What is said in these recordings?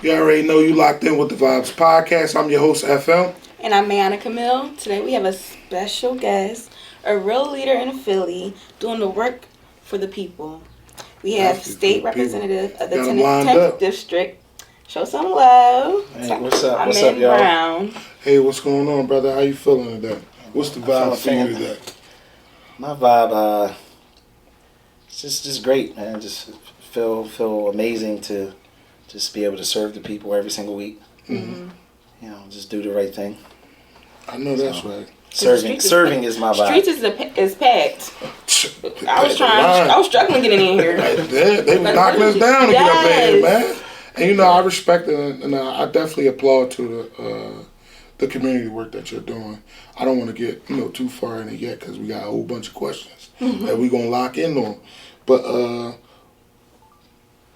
You already know you locked in with the Vibes Podcast. I'm your host, FM. And I'm Mayana Camille. Today we have a special guest, a real leader in Philly, doing the work for the people. We have State Representative of the 10th District. Show some love. Hey, what's up? I'm What's up, y'all? Brown. Hey, what's going on, brother? How you feeling today? What's the vibe for you today? My vibe, it's just great, man. Just feel amazing to just be able to serve the people every single week. Mm-hmm. You know, just do the right thing. I know that's right. Serving is my vibe. Streets is packed. I was struggling getting in here. They were knocking us down to get up in here, man. And you know, I respect it, and I definitely applaud to the community work that you're doing. I don't want to get too far in it yet because we got a whole bunch of questions that we're gonna lock in on. But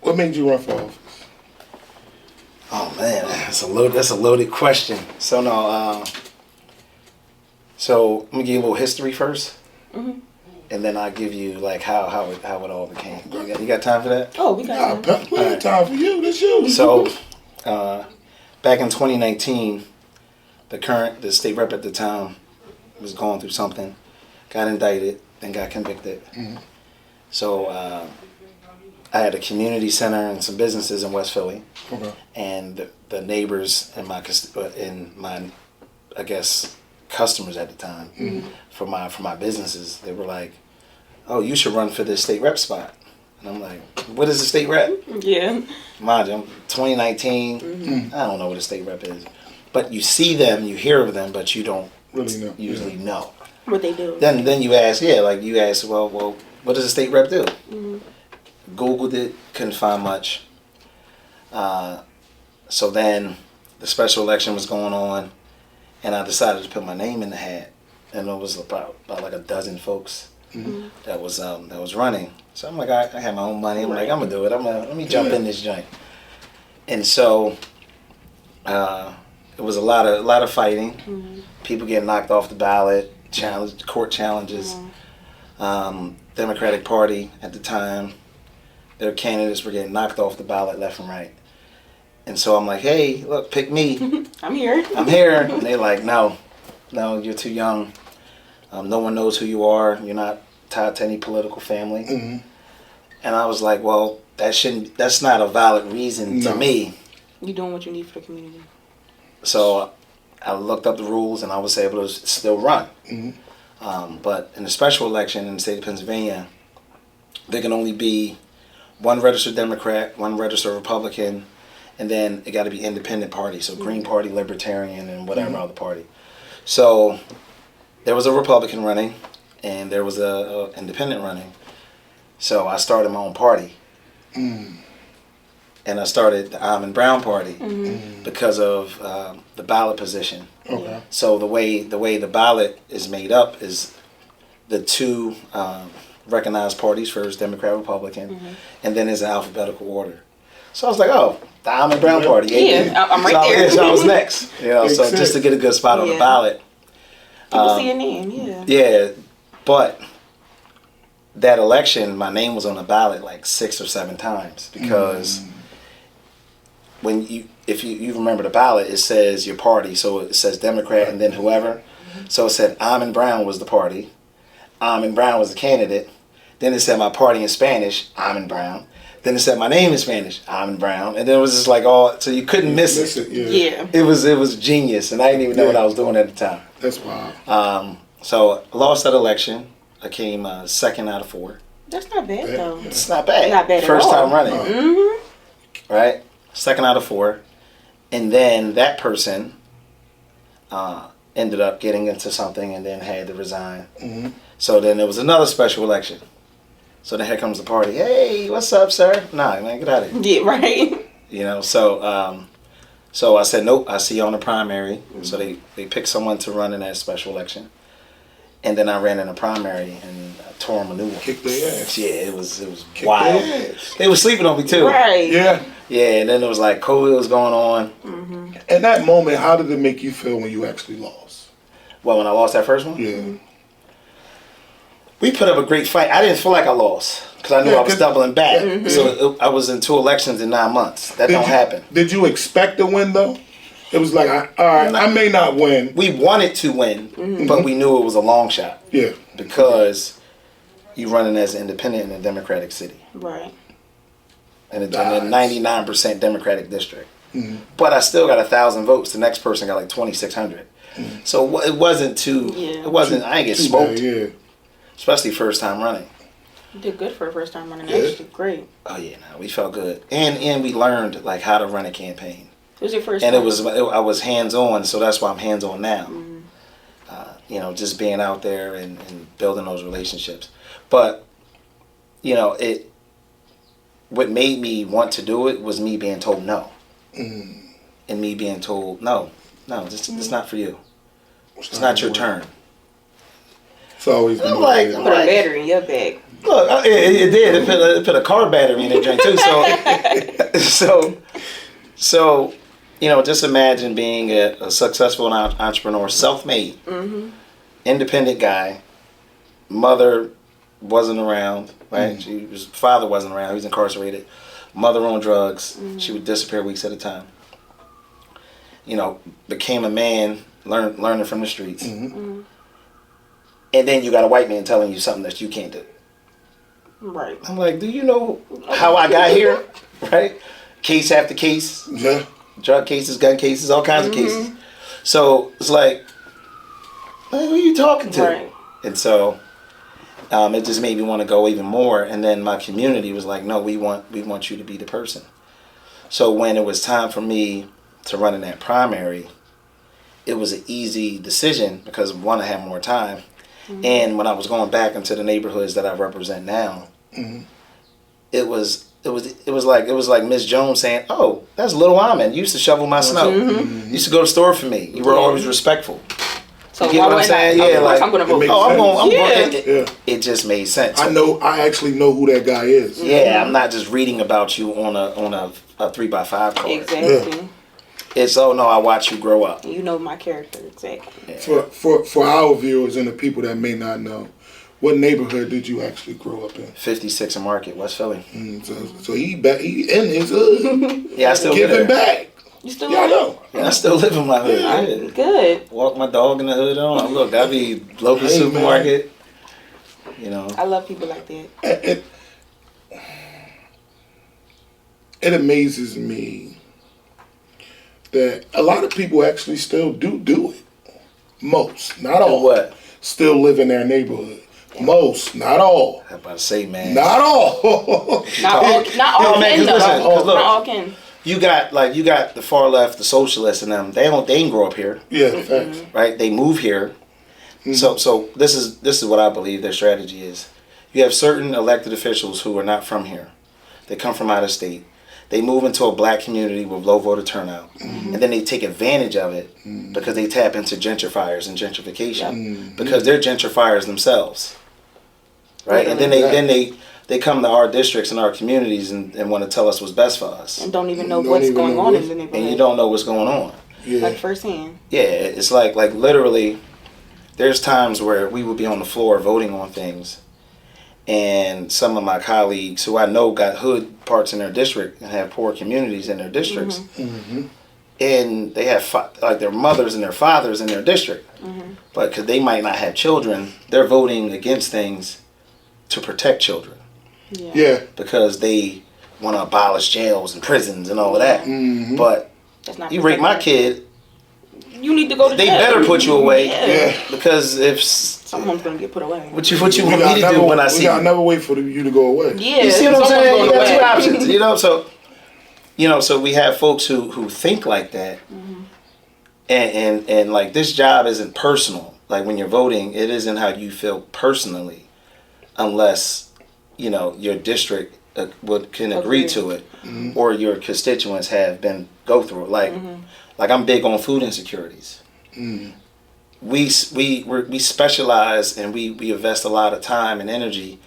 what made you run for office? Oh man, that's a loaded question. So no, so let me give you a little history first, and then I'll give you like how it all became. You got time for that? Oh, we got time. We got time for you. That's you. So, back in 2019, the state rep at the time was going through something, got indicted, then got convicted. Mm-hmm. So I had a community center and some businesses in West Philly, and the neighbors and my I guess customers at the time for my businesses, they were like, "Oh, you should run for this state rep spot." And I'm like, "What is a state rep?" Yeah. Mind you, I'm 2019. I don't know what a state rep is, but you see them, you hear of them, but you don't really usually know what they do. Then you ask, well, what does a state rep do? Googled it, couldn't find much. So then the special election was going on, and I decided to put my name in the hat, and it was about like a dozen folks that was running. So I'm like, I had my own money. I'm like, I'm gonna do it. Let me jump in this joint. And so it was a lot of fighting. People getting knocked off the ballot, court challenges. Democratic Party at the time, their candidates were getting knocked off the ballot left and right. And so I'm like, hey, look, pick me. I'm here. And they're like, no, you're too young. No one knows who you are. You're not tied to any political family. And I was like, well, that's not a valid reason to me. You're doing what you need for the community. So I looked up the rules and I was able to still run. But in the special election in the state of Pennsylvania, there can only be one registered Democrat, one registered Republican, and then it got to be independent party. So Green Party, Libertarian, and whatever other party. So there was a Republican running, and there was a independent running. So I started my own party. And I started the Almond Brown Party because of the ballot position. Okay. So the way the ballot is made up is the two recognized parties first, Democrat, Republican, and then there's an alphabetical order. So I was like, oh, the Almond Brown Party. Yeah, I'm right there. So I was next. So just to get a good spot on the ballot. People see your name, Yeah, but that election, my name was on the ballot like 6 or 7 times because when if you remember the ballot, it says your party, so it says Democrat and then whoever. So it said Almond Brown was the party, Almond Brown was the candidate. Then it said my party in Spanish, Almond Brown. Then it said my name in Spanish, Almond Brown, and then it was just like so you couldn't miss it. Yeah. It was genius, and I didn't even know what I was doing at the time. That's wild. So I lost that election. I came second out of 4. That's not bad though. It's not bad. Not bad at First all. time running. Right? Second out of 4. And then that person ended up getting into something and then had to resign. So then there was another special election. So then here comes the party. Hey, what's up, sir? Nah, man, get out of here. Yeah, right. So I said, nope, I see you on the primary. So they picked someone to run in that special election. And then I ran in a primary and tore them a new one. Kicked their ass. Yeah, it was wild. They were sleeping on me too. Right. Yeah. Yeah, and then there was like COVID was going on. In that moment, how did it make you feel when you actually lost? Well, when I lost that first one? Yeah. We put up a great fight. I didn't feel like I lost. because I knew I was doubling back. So I was in 2 elections in 9 months. That don't happen. Did you expect to win though? It was like, all right, I may not win. We wanted to win, but we knew it was a long shot. Yeah. Because you running as an independent in a Democratic city. Right. And it's in a 99% Democratic district. But I still got 1,000 votes. The next person got like 2,600. So it wasn't too. Yeah. It wasn't. I ain't get smoked. Bad, yeah. Especially first time running. You did good for a first time running. That was great. Oh yeah, no, we felt good, and we learned like how to run a campaign. It was your first. And time. I was hands on, so that's why I'm hands on now. Just being out there and building those relationships. But what made me want to do it was me being told no. And me being told, no, this is not for you. It's not your turn. It's always put a battery in your bag. Look, it did. It put a car battery in the drink too. So, just imagine being a successful entrepreneur, self-made, independent guy. Mother wasn't around, right? Father wasn't around. He was incarcerated. Mother on drugs. She would disappear weeks at a time. Became a man, learning from the streets. And then you got a white man telling you something that you can't do. Right. I'm like, do you know how I got here? Right? Case after case. Yeah. Drug cases, gun cases, all kinds of cases. So it's like, who are you talking to? Right. And so it just made me want to go even more. And then my community was like, no, we want you to be the person. So when it was time for me to run in that primary, it was an easy decision because one, I had more time. And when I was going back into the neighborhoods that I represent now, it was like Miss Jones saying, "Oh, that's Little Almond. You used to shovel my snow. You used to go to the store for me. You were always respectful." So you get what I'm saying? Yeah, like I'm gonna vote. It just made sense. I actually know who that guy is. Yeah, I'm not just reading about you on a 3x5 card. Exactly. Yeah. It's no, I watch you grow up. You know my character exactly. Yeah. For our viewers and the people that may not know, what neighborhood did you actually grow up in? 56 and Market, West Philly. So he in his hood. Yeah, I still giving back. You still I know. Yeah, I still live in my hood. Yeah. Good. Walk my dog in the hood on. Look, I be local supermarket. I love people like that. It amazes me that a lot of people actually still do it. Most, not all. What? Still live in their neighborhood. Most, not all. I'm about to say, man. Not all. Not all can, though. Not all can. You got the far left, the socialists, and them. They didn't grow up here. Yeah, facts. Right? They move here. So this is what I believe their strategy is. You have certain elected officials who are not from here. They come from out of state. They move into a black community with low voter turnout, and then they take advantage of it because they tap into gentrifiers and gentrification because they're gentrifiers themselves, right? And then they come to our districts and our communities and want to tell us what's best for us, and don't even know what's going on in the neighborhood. And you don't know what's going on, like firsthand. Yeah, it's like literally, there's times where we would be on the floor voting on things. And some of my colleagues who I know got hood parts in their district and have poor communities in their districts, and they have their mothers and their fathers in their district, but because they might not have children, they're voting against things to protect children. Yeah. Because they want to abolish jails and prisons and all of that. But you rape my kid, you need to go to jail. They better put you away. Yeah. Because if someone's gonna get put away. What you want me to do when I see you? We gotta never wait for you to go away. Yeah. You see what I'm saying? You got two options. So we have folks who think like that. And like this job isn't personal. Like when you're voting, it isn't how you feel personally, unless your district can agree to it, or your constituents have go through it. Like I'm big on food insecurities. We specialize and we invest a lot of time and energy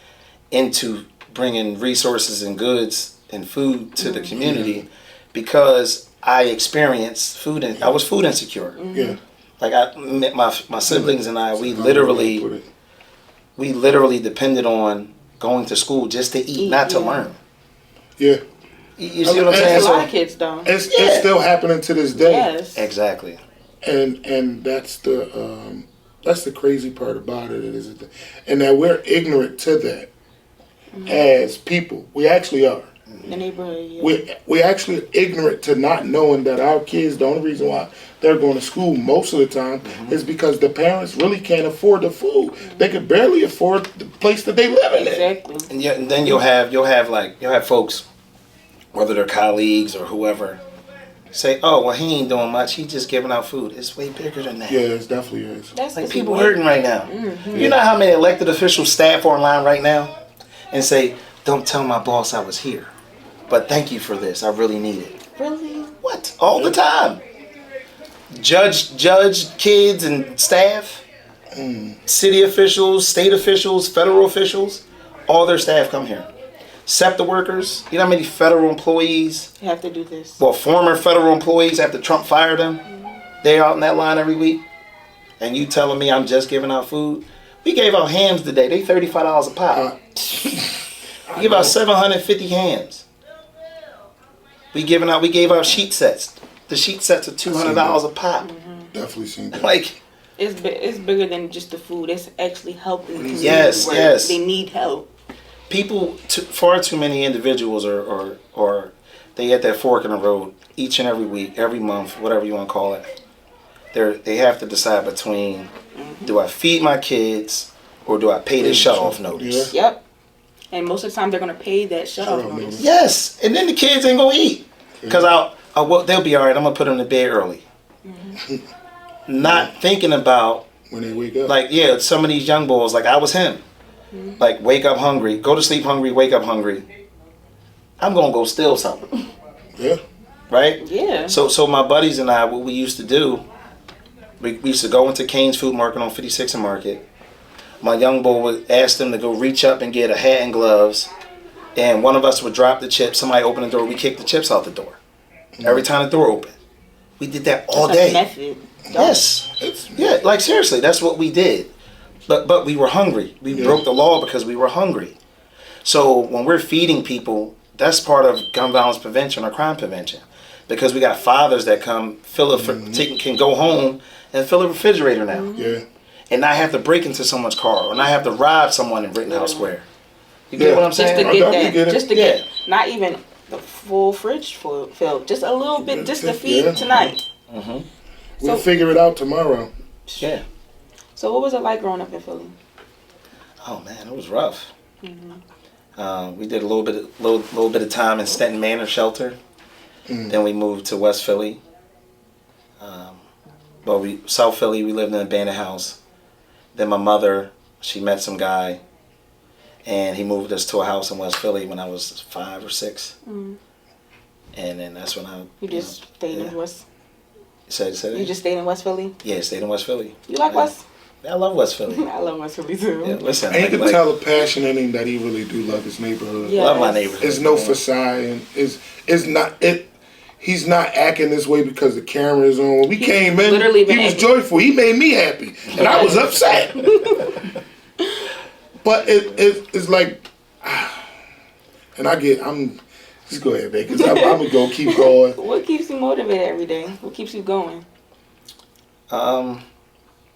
into bringing resources and goods and food to the community because I experienced I was food insecure. Yeah. Like my siblings and I, we literally depended on going to school just to eat, not to learn. Yeah. You see what I'm saying? It's a lot of kids, though. It's still happening to this day. Yes. Exactly. And that's the crazy part about it and that we're ignorant to that as people. We actually are. The neighborhood. Yeah. We actually ignorant to not knowing that our kids, the only reason why they're going to school most of the time is because the parents really can't afford the food. They could barely afford the place that they live in. Exactly. And then you'll have folks, whether they're colleagues or whoever, say, "Oh, well, he ain't doing much. He's just giving out food." It's way bigger than that. Yeah, it definitely is. That's like people hurting right now. Mm-hmm. You know how many elected officials staff online right now and say, "Don't tell my boss I was here, but thank you for this. I really need it." Really? What? All the time. Judge, kids and staff, city officials, state officials, federal officials, all their staff come here. SEPTA workers, you know how many federal employees have to do this? Well, former federal employees after Trump fired them, they're out in that line every week. And you telling me I'm just giving out food? We gave out hams today. They $35 a pop. We give out 750 hams. We gave out sheet sets. The sheet sets are $200 a pop. Definitely seen that. Like, it's bigger than just the food. It's actually helping the community. Yes. They need help. People, far too many individuals or they at that fork in the road each and every week, every month, whatever you want to call it. They have to decide between, do I feed my kids or do I pay this shut-off notice? Yeah. Yep. And most of the time they're going to pay that shut-off notice. Yes. And then the kids ain't going to eat. Because they'll be all right. I'm going to put them to bed early. Not thinking about when they wake up. Like, some of these young boys, like I was him. Like, wake up hungry, go to sleep hungry, wake up hungry. I'm going to go steal something. Yeah. Right? Yeah. So my buddies and I, what we used to do, we used to go into Kane's Food Market on 56th and Market. My young boy would ask them to go reach up and get a hat and gloves. And one of us would drop the chips. Somebody open the door. We kick the chips out the door. Every time the door opened. We did that all day. Method. Yes. Like seriously, that's what we did. But we were hungry. We broke the law because we were hungry. So when we're feeding people, that's part of gun violence prevention or crime prevention. Because we got fathers that come can go home and fill a refrigerator now. Yeah. And not have to break into someone's car or not have to rob someone in Rittenhouse Square. You get what I'm saying? Just to get not even the full fridge filled. Just a little bit just to feed tonight. We'll figure it out tomorrow. Yeah. So what was it like growing up in Philly? Oh man, it was rough. We did a little bit of time in Stenton Manor Shelter. Then we moved to West Philly. South Philly, we lived in an abandoned house. Then my mother, she met some guy, and he moved us to a house in West Philly when I was 5 or 6. And then that's when You just stayed in West. Say you just stayed in West Philly? Yeah, stayed in West Philly. You like West? I love West Philly. I love West Philly too. Yeah, listen, and you can tell the passion in him that he really do love his neighborhood. Yes. Love my neighborhood. It's no facade, and it's not it. He's not acting this way because the camera is on. When we came in, he was joyful. He made me happy, and I was upset. But it's like, and I'm. Just go ahead, babe, because I'm gonna go keep going. What keeps you motivated every day? What keeps you going?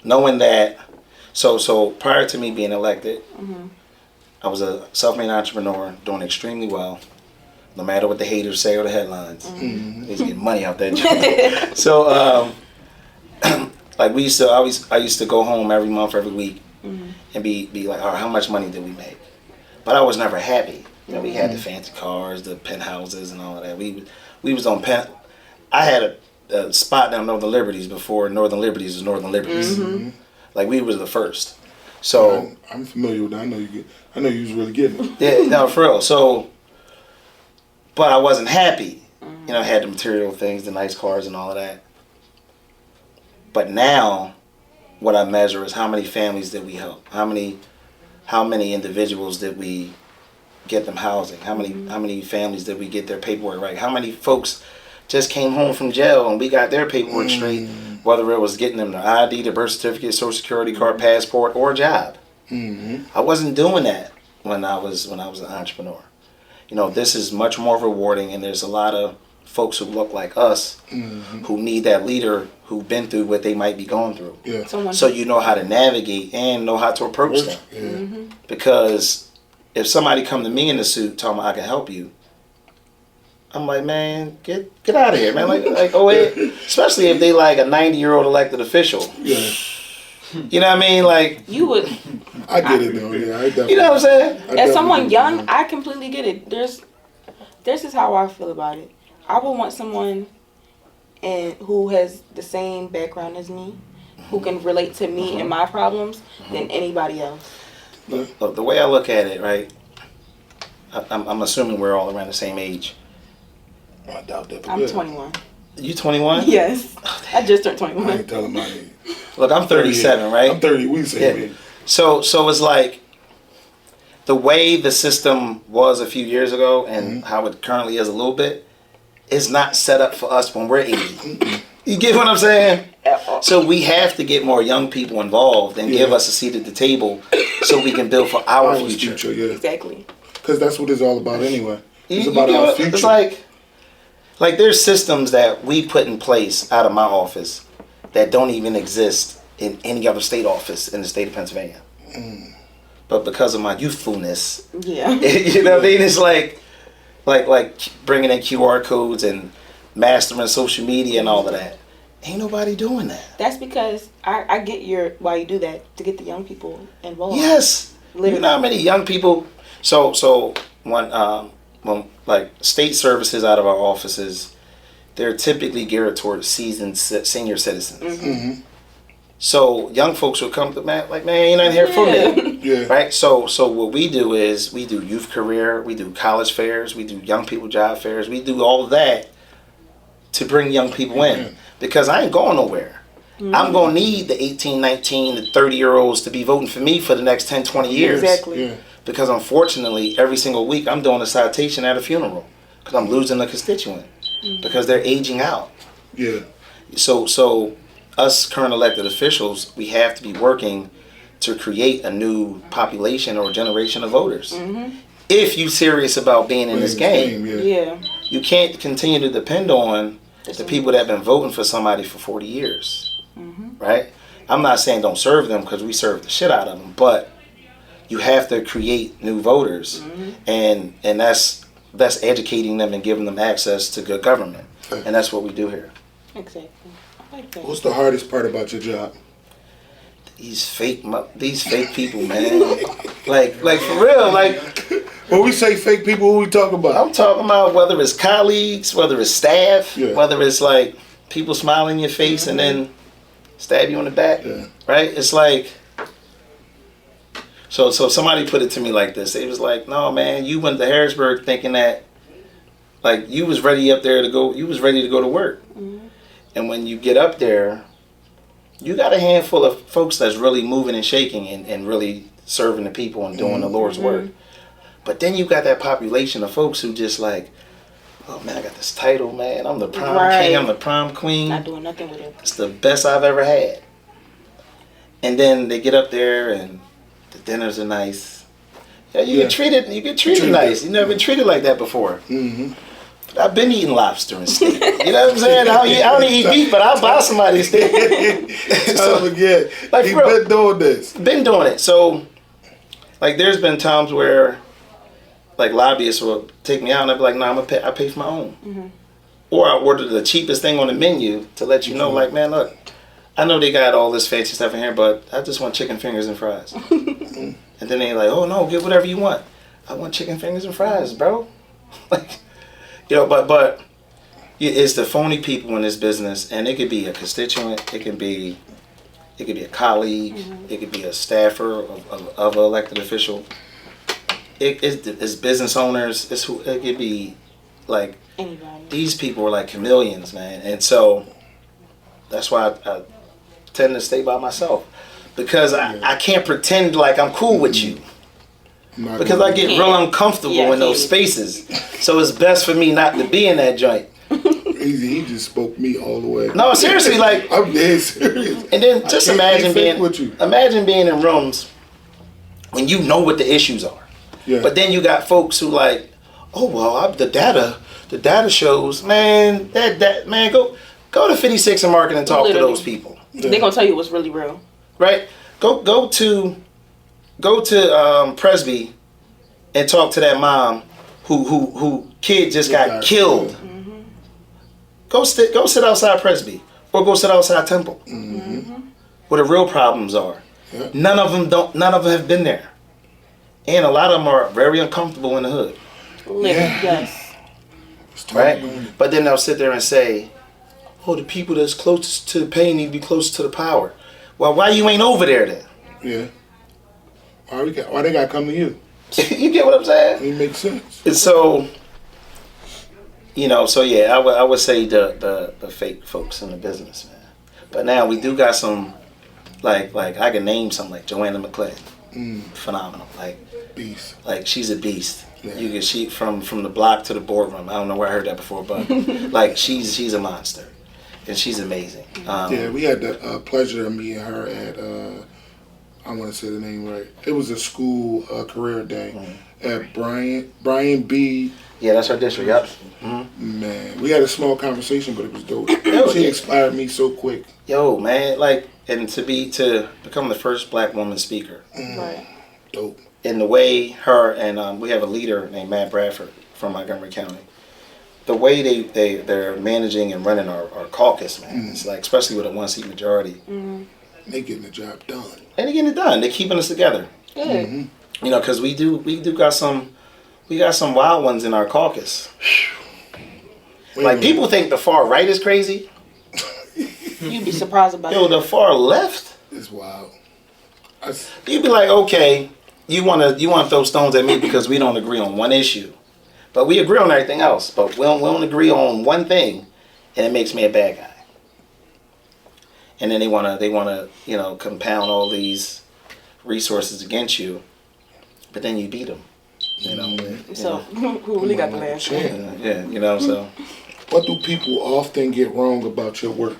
Knowing that, so prior to me being elected, I was a self-made entrepreneur doing extremely well, no matter what the haters say or the headlines. He's getting money out that job. So, like I used to go home every month, every week, and be like, all right, how much money did we make? But I was never happy. You know, we had the fancy cars, the penthouses, and all of that. We was on I had a spot down Northern Liberties before Northern Liberties was Northern Liberties. Like we was the first. So I'm familiar with that. I know you was really getting it. Yeah, no, for real. So, but I wasn't happy. You know, I had the material things, the nice cars, and all of that. But now, what I measure is how many families did we help? How many individuals did we get them housing? How many families did we get their paperwork right? How many folks just came home from jail and we got their paperwork straight, whether it was getting them their ID, their birth certificate, social security card, passport, or a job. I wasn't doing that when I was an entrepreneur. This is much more rewarding, and there's a lot of folks who look like us who need that leader who've been through what they might be going through. Yeah. So you know how to navigate and know how to approach them. Yeah. Because if somebody come to me in a suit telling me I can help you, I'm like, man, get out of here, man. Like, oh wait, especially if they like a 90-year-old elected official. Yeah. You know what I mean? Like you would. I get it though. Yeah, I definitely. You know what I'm saying? As someone young, I completely get it. This is how I feel about it. I would want someone who has the same background as me, who can relate to me and my problems than anybody else. Look, the way I look at it, right? I'm assuming we're all around the same age. I doubt that. I'm 21. You 21? Yes. I just turned 21. I ain't telling my age. Look, I'm 37, right? I'm 30. We say So it's like the way the system was a few years ago and how it currently is a little bit is not set up for us when we're 80. You get what I'm saying? So we have to get more young people involved and give us a seat at the table so we can build for our future. Yeah. Exactly. Because that's what it's all about anyway. It's about our future. It's like there's systems that we put in place out of my office that don't even exist in any other state office in the state of Pennsylvania. But because of my youthfulness, you know what I mean? It's like bringing in QR codes and mastering social media and all of that. Ain't nobody doing that. That's because I get why you do that, to get the young people involved. Yes. Literally. You know how many young people. So when like state services out of our offices, they're typically geared towards seasoned senior citizens. So young folks will come to man, like, man, you're not here for me. Yeah. Right? So what we do is we do youth career, we do college fairs, we do young people job fairs, we do all of that to bring young people in. Because I ain't going nowhere. I'm going to need the 18, 19, the 30-year-olds to be voting for me for the next 10, 20 years. Exactly. Yeah. Because unfortunately, every single week I'm doing a citation at a funeral because I'm losing a constituent because they're aging out. Yeah. So us current elected officials, we have to be working to create a new population or generation of voters. If you're serious about being in this game, you can't continue to depend on the people that have been voting for somebody for 40 years, right? I'm not saying don't serve them because we serve the shit out of them, but you have to create new voters, and that's educating them and giving them access to good government, and that's what we do here. Exactly. I like that. What's the hardest part about your job? These fake people, man. like for real, like. When we say fake people, who we talking about? I'm talking about whether it's colleagues, whether it's staff, whether it's like people smile in your face and then stab you in the back, right? It's like, so somebody put it to me like this. They was like, no, man, you went to Harrisburg thinking that, like, you was ready to go to work. And when you get up there, you got a handful of folks that's really moving and shaking and really serving the people and doing the Lord's work. But then you got that population of folks who just like, oh man, I got this title, man. I'm the prom king, I'm the prom queen. Not doing nothing with it. It's the best I've ever had. And then they get up there and the dinners are nice. Yeah, you get treated nice. You never been treated like that before. I've been eating lobster and steak. You know what I'm saying? I don't eat beef, but I'll buy somebody a steak. So, forget. Like, he's been doing this. Been doing it. So, like, there's been times where, like, lobbyists will take me out and I'll be like, nah, I pay for my own. Or I order the cheapest thing on the menu to let you know, like, man, look, I know they got all this fancy stuff in here, but I just want chicken fingers and fries. And then they're like, oh, no, get whatever you want. I want chicken fingers and fries, bro. Like, you know, but it's the phony people in this business, and it could be a constituent, it could be a colleague, it could be a staffer of an elected official. It's business owners. It could be like anybody. These people are like chameleons, man, and so that's why I tend to stay by myself because I can't pretend like I'm cool with you. Because I get real uncomfortable in those spaces. So it's best for me not to be in that joint. Easy, he just spoke me all the way. No, seriously, like I'm dead serious. And then imagine being in rooms when you know what the issues are. Yeah. But then you got folks who like, oh well, the data shows, man, man, go to 56 and Market and talk to those people. Yeah. They're gonna tell you what's really real, right? Go to Presby and talk to that mom who kid just got killed. Mm-hmm. Go sit outside Presby or go sit outside Temple, where the real problems are. Yeah. None of them have been there, and a lot of them are very uncomfortable in the hood. Yes. Right, but then they'll sit there and say, "Oh, the people that's closest to the pain need to be closest to the power." Well, why you ain't over there then? Yeah. Why they gotta come to you? You get what I'm saying? It makes sense. And so, I would say the fake folks in the business, man. But now we do got some, like I can name something like Joanna McClain, phenomenal, like beast, like she's a beast. Yeah. You can from the block to the boardroom. I don't know where I heard that before, but like she's a monster, and she's amazing. Yeah, we had the pleasure of meeting her at I want to say the name right. It was a school career day at Brian B. Yeah, that's her district. Yep. Mm-hmm. Man, we had a small conversation, but it was dope. She inspired me so quick. Yo, man, and to become the first black woman speaker. Right. Dope. In the way her and we have a leader named Matt Bradford from Montgomery County. The way they're managing and running our caucus, man, it's like, especially with a 1-seat majority. They getting the job done. And they getting it done. They're keeping us together. Good. Because we got some wild ones in our caucus. Like, people think the far right is crazy. You'd be surprised about it. Yo, the far left is wild. You'd be like, okay, you want to throw stones at me because we don't agree on one issue, but we agree on everything else. But we don't agree on one thing, and it makes me a bad guy. And then they wanna compound all these resources against you, but then you beat them. So who really got the last word? Yeah. So what do people often get wrong about your work?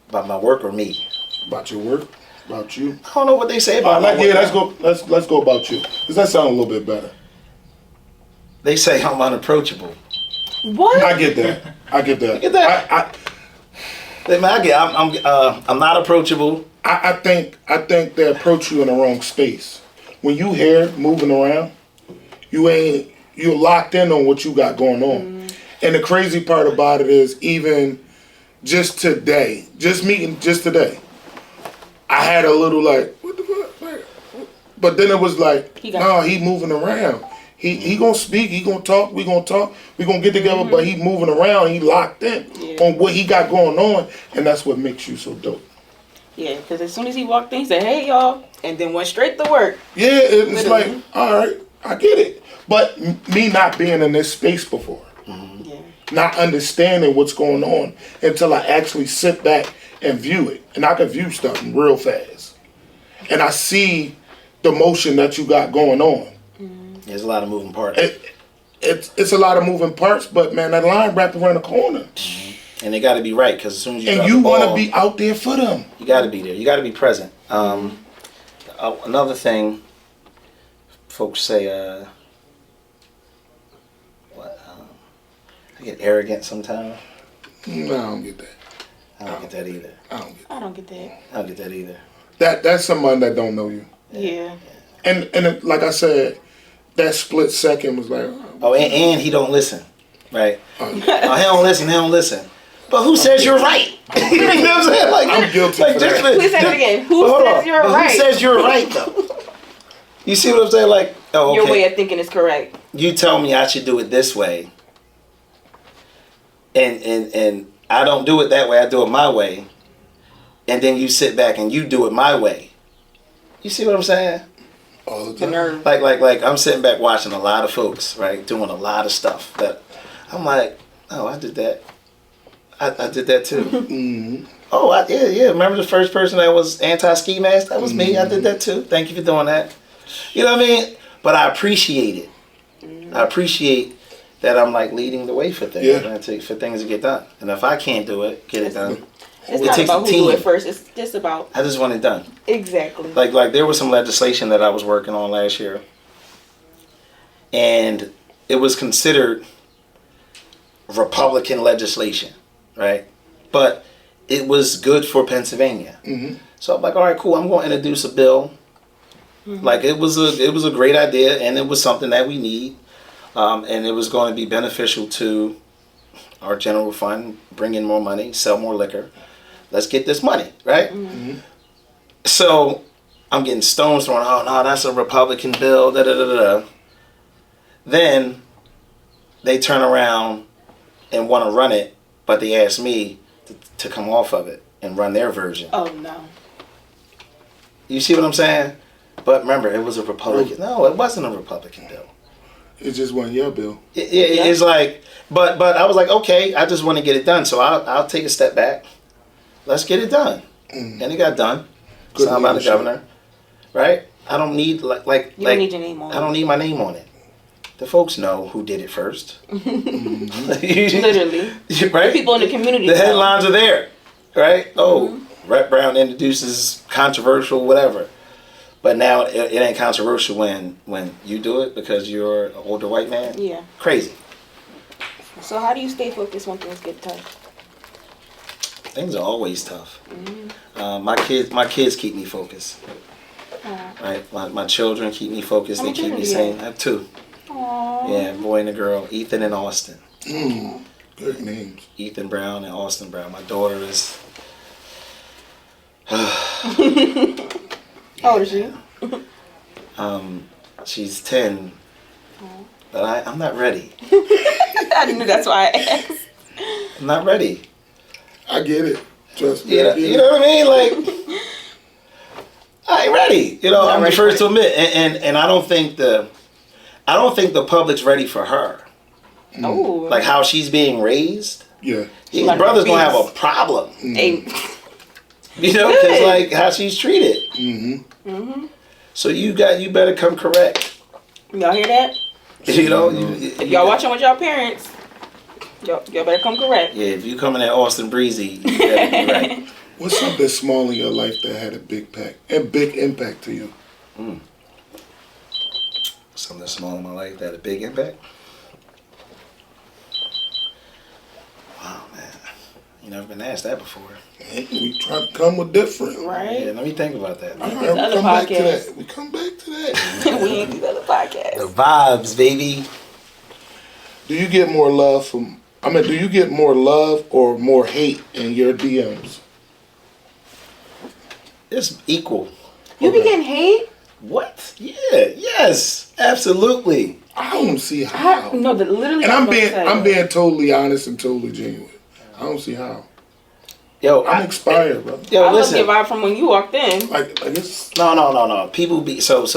About my work or me? About your work? About you? I don't know what they say about my work. Yeah, let's go about you. Does that sound a little bit better? They say I'm unapproachable. What? I get that. You get that? I'm not approachable. I think they approach you in the wrong space. When you here moving around, you're locked in on what you got going on. And the crazy part about it is, even just today, I had a little like, what the fuck? But then it was like, he moving around. He gonna speak, he gonna talk, we gonna get together, but he moving around, he locked in on what he got going on, and that's what makes you so dope. Yeah, because as soon as he walked in, he said, "Hey, y'all," and then went straight to work. Yeah, it's like, all right, I get it. But me not being in this space before, not understanding what's going on until I actually sit back and view it, and I can view stuff real fast, and I see the motion that you got going on. There's a lot of moving parts. It's a lot of moving parts, but man, that line wrapped around the corner. And they got to be right, because as soon as you and you want to be out there for them. You got to be there. You got to be present. Another thing, folks say, I get arrogant sometimes. No, I don't get that. I don't get that either. I don't get that. I don't get that either. That's someone that don't know you. Yeah. And like I said, that split second was like, and he don't listen, right? He don't listen. But who says you're right? You know what I'm saying? Like, I'm guilty for that. Please say it again. Who says you're right? Who says you're right, though? You see what I'm saying? Like, okay. Your way of thinking is correct. You tell me I should do it this way, and I don't do it that way. I do it my way, and then you sit back and you do it my way. You see what I'm saying? All the time. Nerve. Like I'm sitting back watching a lot of folks, right, doing a lot of stuff that I'm like, oh, I did that. I did that too. Mm-hmm. Oh, yeah. Remember the first person that was anti-ski mask? That was me. I did that too. Thank you for doing that. You know what I mean? But I appreciate it. I appreciate that I'm like leading the way for things, for things to get done. And if I can't do it, get it done. It's not about who do it first. It's just about. I just want it done. Exactly. Like there was some legislation that I was working on last year, and it was considered Republican legislation, right? But it was good for Pennsylvania. So I'm like, all right, cool. I'm going to introduce a bill. Like it was a great idea, and it was something that we need, and it was going to be beneficial to our general fund, bring in more money, sell more liquor. Let's get this money, right? So I'm getting stones thrown. Oh no, that's a Republican bill. Da da da da. Then they turn around and want to run it, but they ask me to come off of it and run their version. Oh no. You see what I'm saying? But remember, it was a Republican. No, it wasn't a Republican bill. It just wasn't your bill. It's like, but I was like, okay, I just want to get it done, so I'll take a step back. Let's get it done, and it got done. Signed by the governor, right? I don't need like you don't need your name on it. I don't need my name on it. The folks know who did it first. Literally, right? The people in the community. The headlines are there, right? Oh, Rep Brown introduces controversial whatever. But now it ain't controversial when you do it because you're an older white man. Yeah. Crazy. So how do you stay focused when things get tough? Things are always tough. My kids keep me focused. Right. My children keep me focused. They keep me sane. I have 2. Aww. Yeah, boy and a girl. Ethan and Austin. Good names. Ethan Brown and Austin Brown. My daughter is. How old is she? She's 10. But I'm not ready. I knew that's why I asked. I'm not ready. I get it. Trust me. You know what I mean? Like, I ain't ready. You know, I'm the first to admit, and I don't think the public's ready for her. Oh. Like how she's being raised. Yeah. His brother's gonna have a problem. You know, because like how she's treated. So you better come correct. Y'all hear that? You know, if y'all watching with y'all parents, y'all better come correct. Yeah, if you coming at Austin Breezy, you better be right. What's something small in your life that had a big impact to you? Something small in my life that had a big impact. Wow, man, you never been asked that before. We try to come with different. Right. Yeah, let me think about that. All right, we come back to that. We come back to that. We ain't these other podcasts. The vibes, baby. Do you get more love or more hate in your DMs? It's equal. You be getting hate? What? Yeah. Yes. Absolutely. I don't see how. No, literally. And I'm being totally honest and totally genuine. I don't see how. Yo, I'm expired, brother. Yo, I listen. love your vibe from when you walked in. Like it's No. People be so.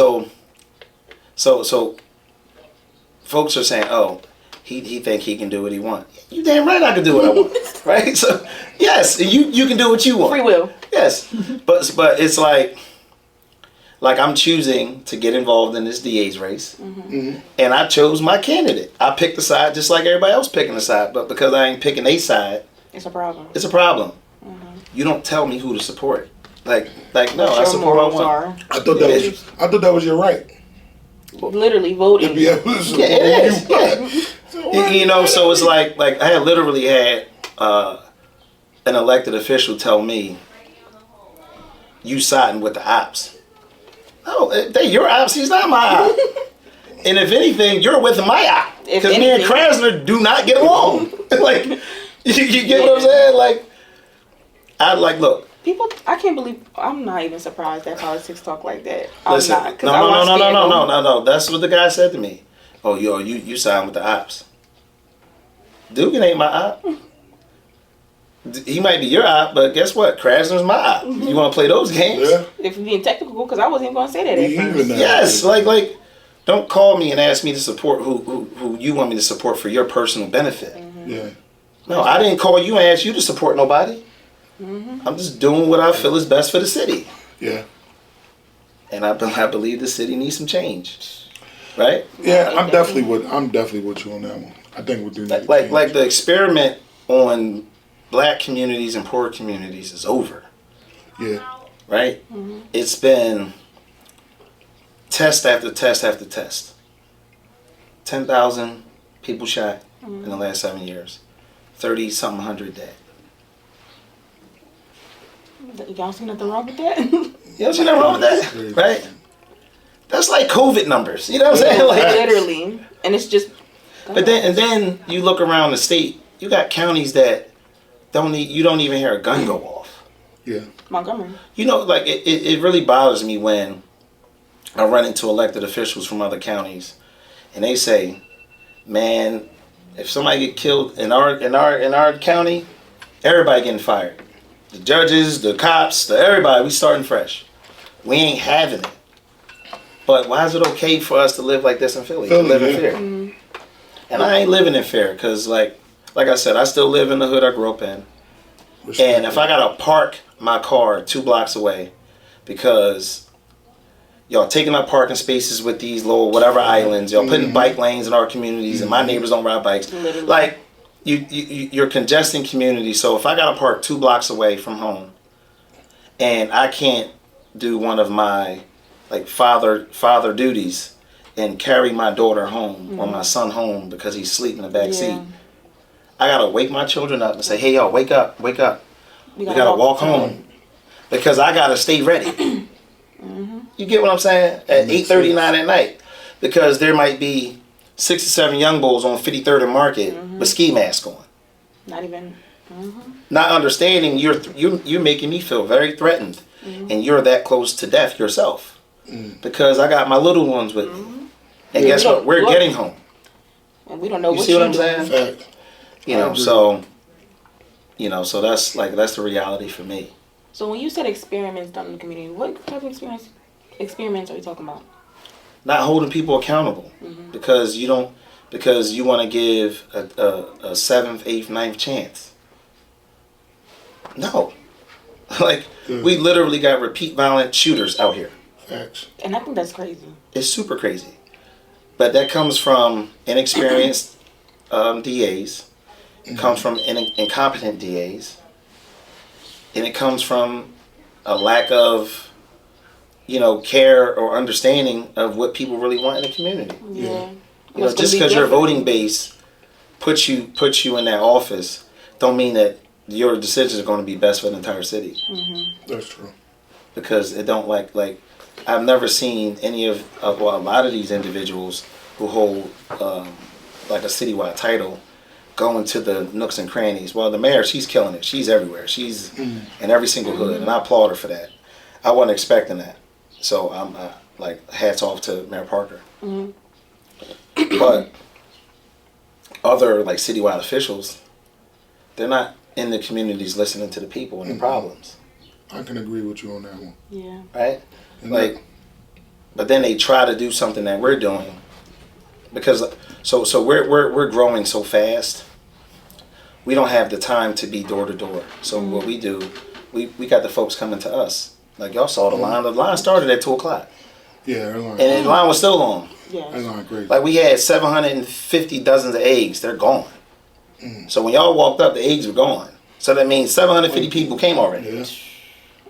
Folks are saying, "Oh, he think he can do what he want." You damn right, I can do what I want, right? So yes, you can do what you want. Free will. Yes, but it's like I'm choosing to get involved in this DA's race, and I chose my candidate. I picked the side just like everybody else picking the side, but because I ain't picking a side, it's a problem. It's a problem. You don't tell me who to support. Like no, I support what I want. I thought that was your right. Literally voting. Yeah, it is. Yeah. You know, so it's like I literally had an elected official tell me, "You siding with the ops." No, they your ops. He's not my op. And if anything, you're with my op because me and Krasner do not get along. Like, you get what I'm saying? Like, look. People, I can't believe. I'm not even surprised that politics talk like that. Listen, I'm not. No. That's what the guy said to me. Oh, you signed with the ops. Dugan ain't my op. He might be your op, but guess what? Krasner's my op. You want to play those games? Yeah. If you're being technical, because I wasn't even going to say that at first. Yes, like, don't call me and ask me to support who you want me to support for your personal benefit. Yeah. No, I didn't call you and ask you to support nobody. I'm just doing what I feel is best for the city. Yeah. And I believe the city needs some change. Right? Yeah, I'm definitely with you on that one. I think we do need like the experiment on black communities and poor communities is over. Yeah. Right? It's been test after test after test. 10,000 people shot in the last 7 years. 30-something hundred dead. Y'all see nothing wrong with that? You don't see nothing wrong with that, right? That's like COVID numbers. You know what I'm saying? Like, literally, and it's just. But then you look around the state. You got counties that you don't even hear a gun go off. Yeah. Montgomery. You know, like it really bothers me when I run into elected officials from other counties, and they say, "Man, if somebody get killed in our county, everybody getting fired. The judges, the cops, everybody. We starting fresh. We ain't having it. But why is it okay for us to live like this in Philly? To live in fear? Mm-hmm. And I ain't living in fear because, like I said, I still live in the hood I grew up in. And if I gotta park my car 2 blocks away because y'all taking up parking spaces with these little whatever islands, y'all putting bike lanes in our communities, and my neighbors don't ride bikes. Literally. Like you're congesting communities. So if I gotta park 2 blocks away from home, and I can't do one of my like father duties and carry my daughter home or my son home because he's asleep in the back seat, I gotta wake my children up and say, "Hey, y'all, wake up! We gotta walk home because I gotta stay ready." You get what I'm saying? At 8:39 at night, because there might be 6 or 7 young bulls on 53rd and Market with ski masks on. Not even. Not understanding you're making me feel very threatened, and you're that close to death yourself, because I got my little ones with me, and guess what? We're getting home. And we don't know you see what I'm saying? Fact. You know, so that's the reality for me. So when you said experiments done in the community, what type of experiments are you talking about? Not holding people accountable because you want to give a 7th, 8th, 9th chance. No, like we literally got repeat violent shooters out here. Facts. And I think that's crazy. It's super crazy, but that comes from inexperienced DAs. It comes from incompetent DAs, and it comes from a lack of, care or understanding of what people really want in the community. Yeah. Just because your voting base puts you in that office, don't mean that your decisions are going to be best for the entire city. That's true. Because it don't like I've never seen any of a lot of these individuals who hold like a citywide title go into the nooks and crannies. Well, the mayor, she's killing it. She's everywhere. She's in every single hood, and I applaud her for that. I wasn't expecting that, so I'm hats off to Mayor Parker. But other citywide officials, they're not in the communities listening to the people and the problems. I can agree with you on that one. Yeah. Right? But then they try to do something that we're doing because so we're growing so fast. We don't have the time to be door to door. So what we do, we got the folks coming to us. Like y'all saw the line. The line started at 2:00. Yeah, that line. And the line was still long. Yeah. That line crazy. Like we had 750 dozens of eggs. They're gone. So when y'all walked up, the eggs were gone. So that means 750 people came already. Yeah.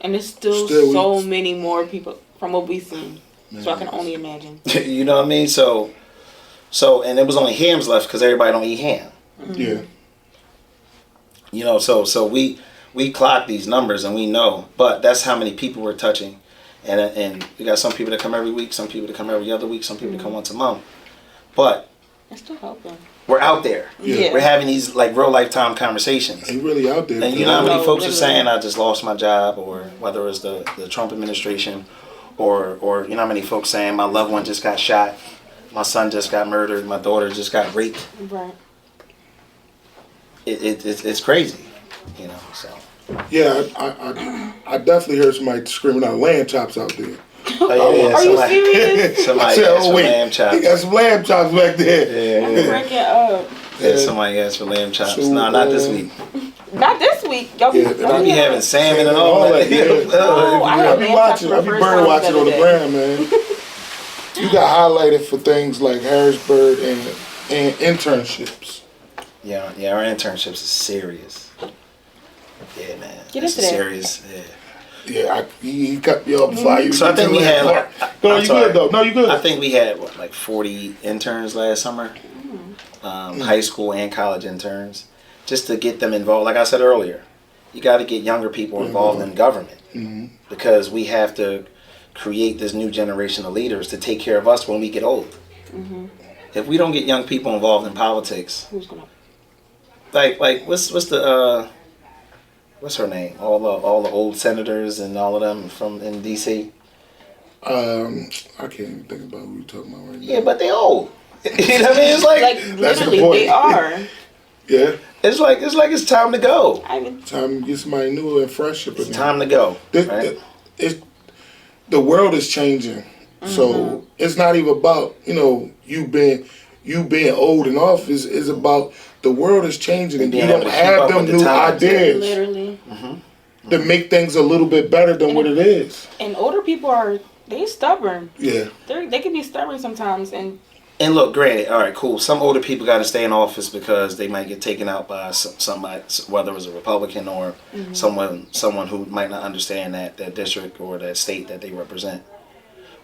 And there's still so many more people from what we've seen. Man. So I can only imagine. You know what I mean? So and there was only hams left because everybody don't eat ham. Yeah. So we clock these numbers and we know, but that's how many people we're touching. And we got some people that come every week, some people that come every other week, some people that come once a month. But it's still helping. We're out there. Yeah. We're having these real lifetime conversations. And really out there. And you know how many folks are saying I just lost my job, or whether it's the Trump administration, or you know how many folks saying my loved one just got shot, my son just got murdered, my daughter just got raped. Right. It's crazy, so. Yeah, I definitely heard somebody screaming out lamb chops out there. Oh, yeah, are you serious? Somebody asked for lamb chops. He got some lamb chops back there. Yeah. Break it up. Yeah, somebody asked for lamb chops. So, no, not this week. Not this week. Y'all be having salmon and all that. I be bird watching on the ground, man. You got highlighted for things like Harrisburg and internships. Yeah, our internships is serious. Yeah, man. Get into that. Serious. Yeah. Yeah, he cut me off before you. So I think we had. No, you good though. No, you good. I think we had like 40 interns last summer, high school and college interns, just to get them involved. Like I said earlier, you got to get younger people involved in government because we have to create this new generation of leaders to take care of us when we get old. If we don't get young people involved in politics, Who's gonna? like what's the what's her name? All the old senators and all of them from in D.C. I can't even think about who you're talking about right now. Yeah, but they old. You know what I mean? It's like literally they are. Yeah. It's like it's time to go. Time to get somebody new and fresh up in It's time to go. The world is changing, so it's not even about you being old and off. It's about the world is changing, and you don't have them new ideas. Literally. To make things a little bit better than what it is. And older people they stubborn. Yeah. They can be stubborn sometimes, and look, granted, all right, cool. Some older people got to stay in office because they might get taken out by somebody, whether it's a Republican or someone who might not understand that district or that state that they represent.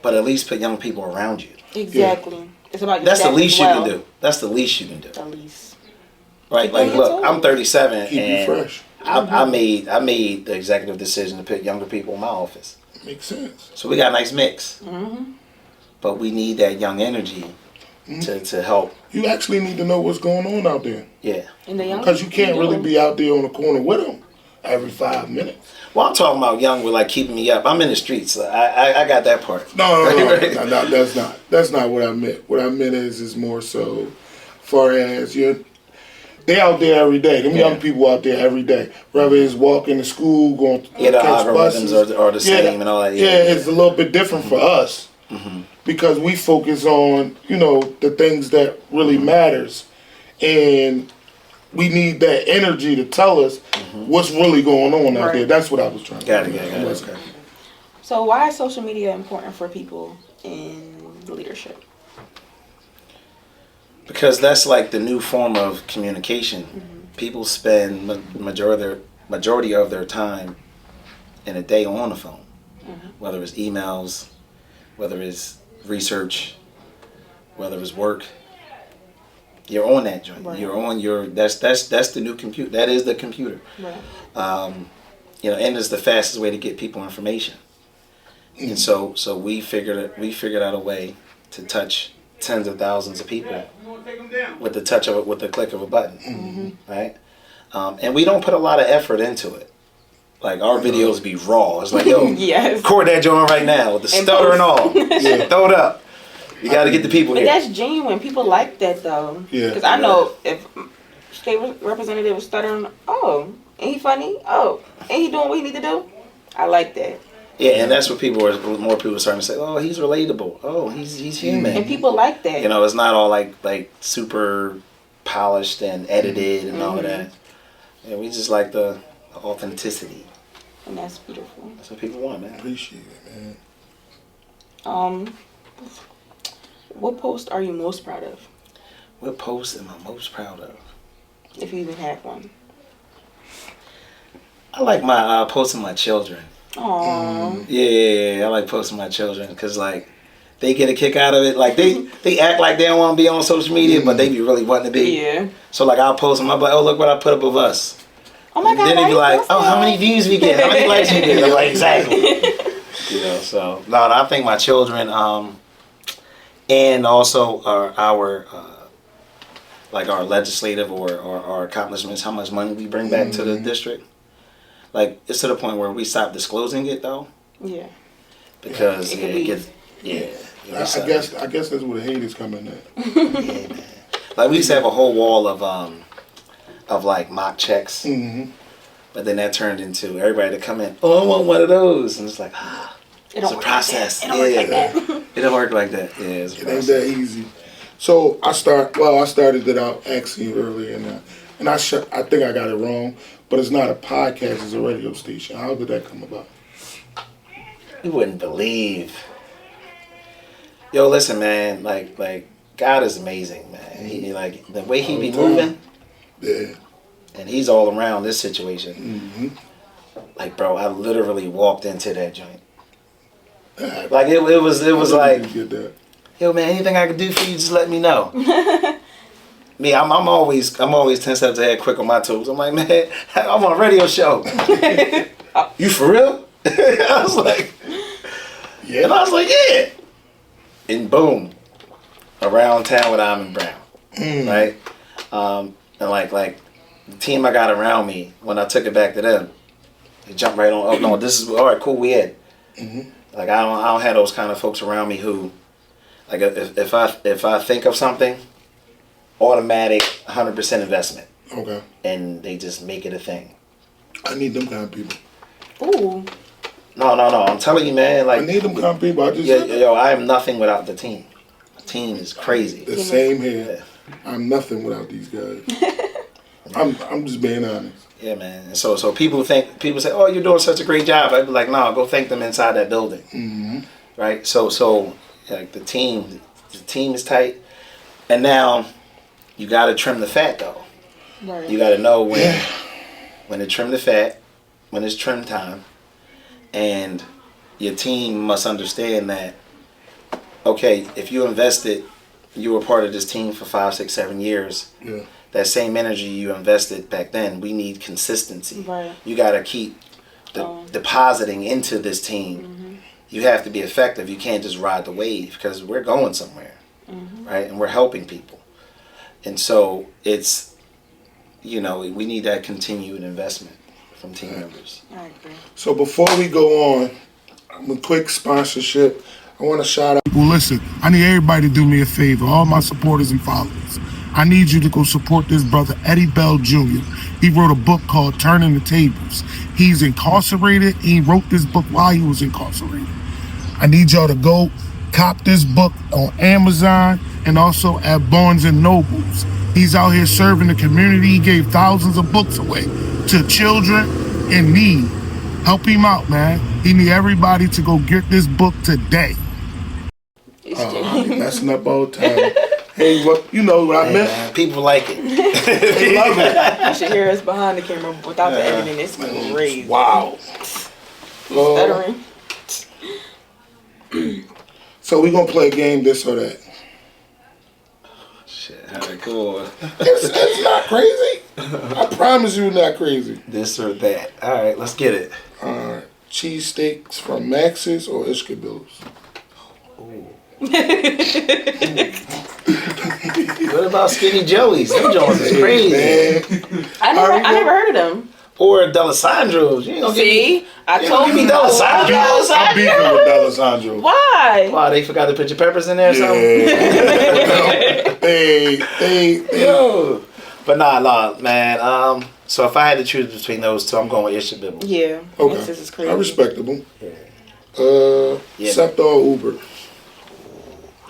But at least put young people around you. Exactly. Yeah. It's about that's the least you can do. That's the least you can do. The least. Right, like look, I'm 37 Keep and you fresh. I made the executive decision to put younger people in my office. Makes sense. So we got a nice mix. But we need that young energy to help. You actually need to know what's going on out there. Yeah. Because you can't really be out there on the corner with them every 5 minutes. Well, I'm talking about young with like keeping me up. I'm in the streets. So I got that part. No, that's not what I meant. What I meant is more so far as they out there every day. Them young people out there every day. Whether it's walking to school, going to the catch algorithms buses. are the same and all that. Yeah, it's a little bit different for us. Because we focus on, the things that really matters. And we need that energy to tell us what's really going on out there. That's what I was trying to Got it. So why is social media important for people in leadership? Because that's like the new form of communication. People spend majority of their time in a day on the phone. Whether it's emails, whether it's research, whether it's work. You're on that joint. Right. You're on that's the new computer. That is the computer. Right. And it's the fastest way to get people information. And so we figured out a way to touch tens of thousands of people with the click of a button. Right? And we don't put a lot of effort into it. Like our videos be raw. It's like, yo, record that joint right now with the stutter and all. Throw it up. You got to get the people but here. That's genuine. People like that though. Yeah. Because I know if state representative was stuttering, ain't he funny? Ain't he doing what he need to do? I like that. Yeah, and that's what more people are starting to say. Oh, he's relatable. Oh, he's human. And people like that. It's not all like super polished and edited and all of that. Yeah, we just like the authenticity. And that's beautiful. That's what people want, man. Appreciate it, man. What post are you most proud of? What post am I most proud of? If you even have one. I like my posting my children. Aww. Yeah, I like posting my children because like they get a kick out of it. Like they act like they don't want to be on social media, but they be really wanting to be. Yeah. So like I'll post them. I'm like, oh look what I put up of us. Oh my God. Then they be like, oh, how many views we get? How many likes we get? I'm like, exactly. So no, I think my children, and also our legislative or our accomplishments, how much money we bring back to the district. Like it's to the point where we stop disclosing it though. Yeah. Because it gets I guess that's where the hate is coming in. Yeah, man. Like we used to have a whole wall of like mock checks. But then that turned into everybody to come in, oh, I want one of those. And it's like, it's a process. It don't work like that. It don't work like that. Yeah, it ain't that easy. So I started it out asking you earlier, and I think I got it wrong, but it's not a podcast, it's a radio station. How did that come about? You wouldn't believe. Yo, listen, man, like God is amazing, man. He like the way he be moving. Yeah. And he's all around this situation. Like, bro, I literally walked into that joint. Like it was like, yo, man, anything I can do for you, just let me know. Me, I'm always 10 steps ahead, quick on my toes. I'm like, man, I'm on a radio show. You for real? I was like, yeah. And I was like, yeah. And boom, around town with Almond Brown, right? And like the team I got around me, when I took it back to them, they jumped right on. Oh no, this is all right. Cool, we in. Like I don't have those kind of folks around me who, like, if I think of something, automatic 100% investment. Okay. And they just make it a thing. I need them kind of people. Ooh. No. I'm telling you, man. Like I need them kind of people. I am nothing without the team. The team is crazy. The same here. Yeah. I'm nothing without these guys. I'm just being honest. Yeah, man. And so people say, oh, you're doing such a great job. I'd be like, no, go thank them inside that building. Right. So like the team is tight, and now you got to trim the fat though. Right. You got to know when to trim the fat, when it's trim time, and your team must understand that. Okay, if you invested, you were part of this team for 5, 6, 7 years. Yeah. That same energy you invested back then, we need consistency. Right. You got to keep depositing into this team. You have to be effective. You can't just ride the wave because we're going somewhere, right? And we're helping people. And so it's, we need that continued investment from team members. I agree. So before we go on, a quick sponsorship. I want to shout out. Well, listen, I need everybody to do me a favor, all my supporters and followers. I need you to go support this brother, Eddie Bell Jr. He wrote a book called Turning the Tables. He's incarcerated. He wrote this book while he was incarcerated. I need y'all to go cop this book on Amazon and also at Barnes & Nobles. He's out here serving the community. He gave thousands of books away to children in need. Help him out, man. He need everybody to go get this book today. I'm messing up all the time. Hey, what I meant? Man, people like it. They love it. You should hear us behind the camera without the editing. It's crazy. Wow. Stuttering. So we're going to play a game, this or that. Shit, how that cool. It's not crazy. I promise you not crazy. This or that. All right, let's get it. All right. Cheesesteaks from Max's or Ishkabil's? Ooh. What about Skinny Joey's? Them joints is crazy. I never heard of them. Or D'Alessandro's. You know, I told you D'Alessandro's. I'm beefing with D'Alessandro's. Why? Why, they forgot to put your peppers in there or something? Yo. But nah, man. So if I had to choose between those two, I'm going with Ishkabil. Yeah. Okay. This is crazy. Respectable. Yeah. Scepter or Uber?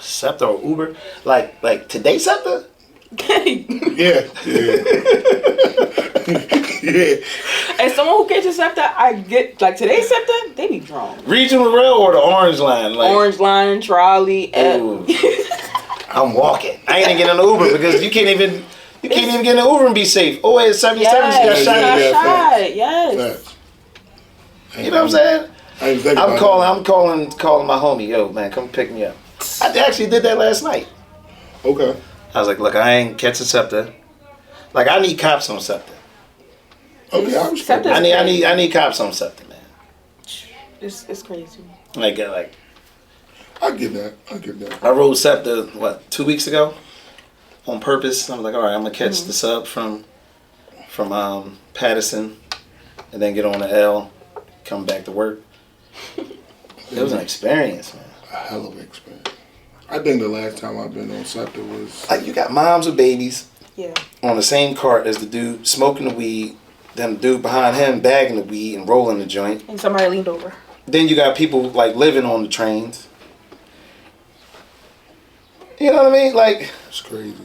Scepter or Uber? Like today Scepter? Yeah. Yeah. As someone who catches Scepter, I get, like today's Scepter, they be drunk. Regional Rail or the Orange Line? Like, Orange Line, trolley. I'm walking. I ain't even getting an Uber because you can't even get an Uber and be safe. Oh, it's 77. Yes, Got shot. Yes. You know what I'm saying? I'm calling my homie. Yo, man, come pick me up. I actually did that last night. Okay. I was like, look, I ain't catching Scepter. Like, I need cops on Scepter. Okay, I respect that. I need cops on Scepter, man. It's crazy. Like I get that. I rode Scepter 2 weeks ago on purpose. I was like, all right, I'm gonna catch the sub from Patterson, and then get on the L, come back to work. It was an experience, man. A hell of an experience. I think the last time I've been on Scepter was like, you got moms with babies, yeah, on the same cart as the dude smoking the weed. Then the dude behind him bagging the weed and rolling the joint. And somebody leaned over. Then you got people like living on the trains. You know what I mean? Like, it's crazy.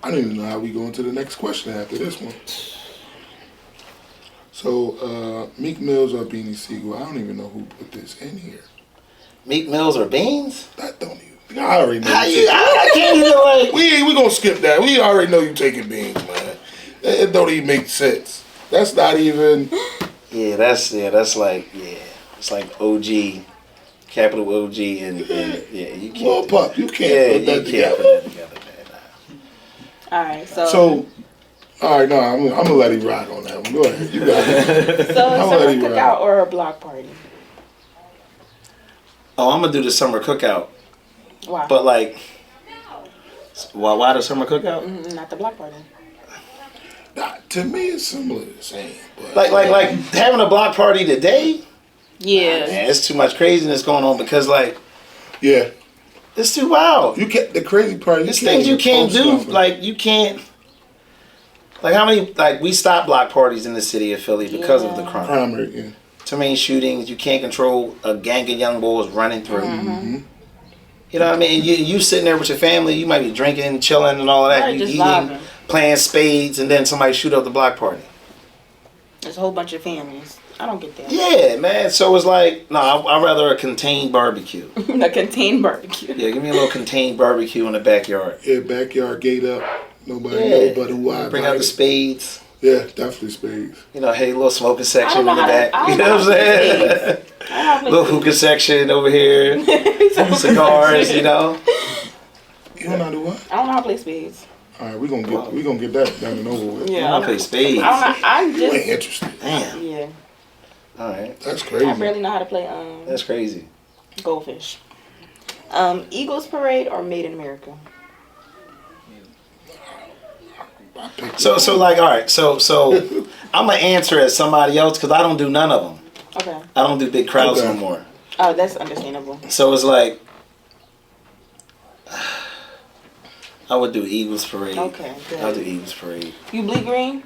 I don't even know how we go into the next question after this one. So, Meek Mills or Beanie Siegel? I don't even know who put this in here. Meek Mills or Beans? That don't even. I already know. I can't even like. We gonna skip that. We already know you taking Beans, man. It don't even make sense. That's not even. that's like it's like OG, capital OG, and yeah, you can't. Well, Pup, you can't put that together. Put that together, man. All right, so all right, no, I'm gonna let him rock on that one. Go ahead, you got it. So a summer cookout or a block party? Oh, I'm gonna do the summer cookout. Why? But like, why the summer cookout? Not the block party. To me, it's similar to the same. But like having a block party today. Yeah. Man, it's too much craziness going on because yeah, it's too wild. You can't. The crazy part. There's things you can't do. Like you can't. Like how many? Like we stopped block parties in the city of Philly because of the crime. Yeah. Too many shootings. You can't control a gang of young boys running through. Mm-hmm. You know what I mean? You sitting there with your family. You might be drinking, chilling, and all of that. Right, you just eating, vibing. playing spades, and then somebody shoot up the block party. There's a whole bunch of families. I don't get that. Yeah, man. So it's like, no, I'd rather a contained barbecue. A contained barbecue. Yeah, give me a little contained barbecue in the backyard. Yeah, backyard gate up. Nobody know but who I bring out the spades. Yeah, definitely spades. You know, hey, little smoking section in the back. You know what I'm saying? Little hookah section over here. Cigars, you know. You don't know how to do what? I don't know how to play spades. All right, we gonna get that done and over with. Yeah, I play spades. I'm just ain't interested. Damn. Yeah. All right. That's crazy. I barely know how to play That's crazy. goldfish. Eagles Parade or Made in America? So like, all right. So I'm gonna answer as somebody else because I don't do none of them. Okay. I don't do big crowds no more. Oh, that's understandable. So it's like, I would do Eagles Parade. Okay, good. I'll do Eagles Parade. You bleed green?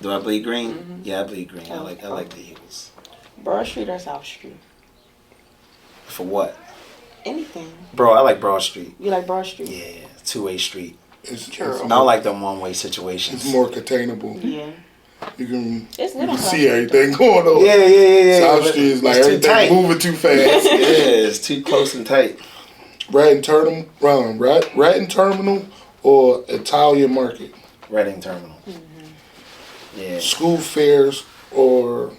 Do I bleed green? Mm-hmm. Yeah, I bleed green. I like the Eagles. Broad Street or South Street? For what? Anything. Bro, I like Broad Street. You like Broad Street? Yeah, two-way street. It's I don't like them one-way situations. It's more containable. Yeah. You can see everything going on. Yeah. South Street is like everything moving too fast. Yeah, it's too close and tight. Reading Terminal or Italian Market? Reading Terminal. Mm-hmm. Yeah. School fairs or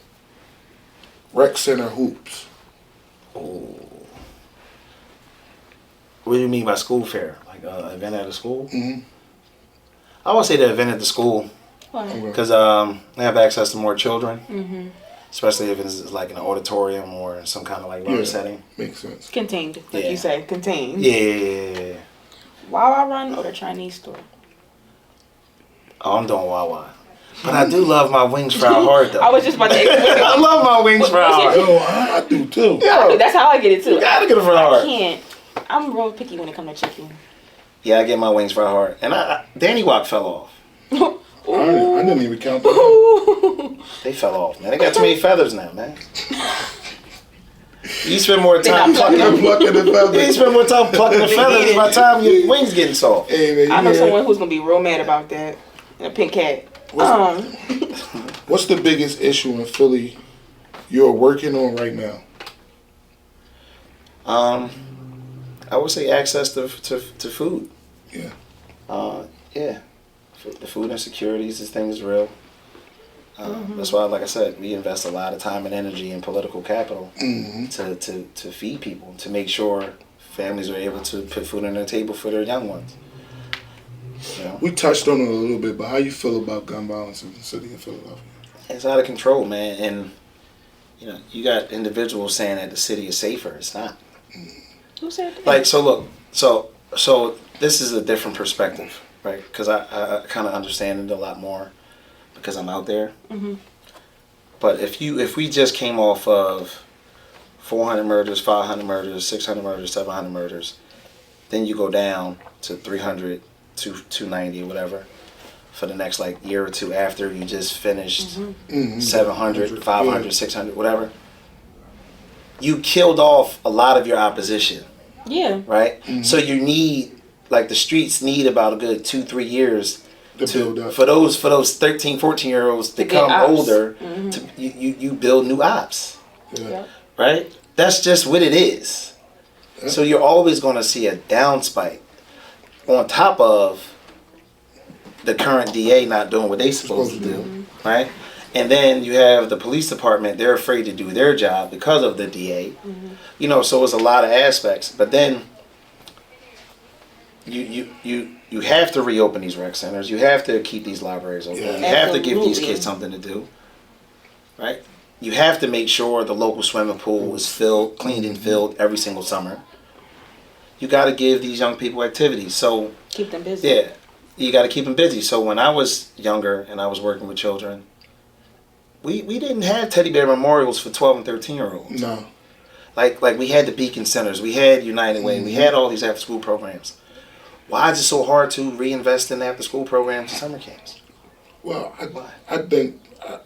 rec center hoops? Oh. What do you mean by school fair? Like an event at a school? Mm-hmm. I would say the event at the school. Because they have access to more children. Mm-hmm. Especially if it's like an auditorium or some kind of like learning setting. Makes sense. Contained, like you say, contained. Yeah. Wawa Run or the Chinese store? Oh, I'm doing Wawa. But I do love my wings fried hard though. I was just about to I love my wings fried hard. Yo, I do too. That's how I get it too. You gotta get it fried hard. I can't. I'm real picky when it comes to chicken. Yeah, I get my wings fried hard. And Danny Walk fell off. I didn't even count that. They fell off, man. They got too many feathers now, man. You spend more time plucking the feathers. You spend more time plucking the feathers by the time your wings getting soft. Hey, man, I know someone who's gonna be real mad about that. A pink cat. What's the biggest issue in Philly you're working on right now? I would say access to food. Yeah. Yeah. The food insecurities, this thing is real. That's why, like I said, we invest a lot of time and energy in political capital to feed people, to make sure families are able to put food on their table for their young ones. You know? We touched on it a little bit, but how you feel about gun violence in the city of Philadelphia? It's out of control, man. And, you know, you got individuals saying that the city is safer. It's not. Who said that? Like, so look, so this is a different perspective, right? Because I kind of understand it a lot more because I'm out there. Mm-hmm. But if we just came off of 400 murders, 500 murders, 600 murders, 700 murders, then you go down to 300, 290 or whatever for the next like year or two after you just finished 700, 500, 600, whatever. You killed off a lot of your opposition. Yeah. Right? Mm-hmm. So you need, like the streets need about a good 2-3 years for those 13, 14-year-olds to come older. Mm-hmm. You build new ops. Yeah. Right? That's just what it is. Yeah. So you're always going to see a down spike on top of the current DA not doing what they supposed to do. Mm-hmm. Right? And then you have the police department. They're afraid to do their job because of the DA. You know, so it's a lot of aspects. But then you have to reopen these rec centers. You have to keep these libraries open. You have to give these kids something to do. Right? You have to make sure the local swimming pool is filled, cleaned and filled every single summer. You got to give these young people activities. So keep them busy. Yeah, you got to keep them busy. So when I was younger and I was working with children, we didn't have teddy bear memorials for 12 and 13-year-olds. No. Like we had the Beacon Centers, we had United Way, we had all these after school programs. Why is it so hard to reinvest in after school programs and summer camps? Well, I think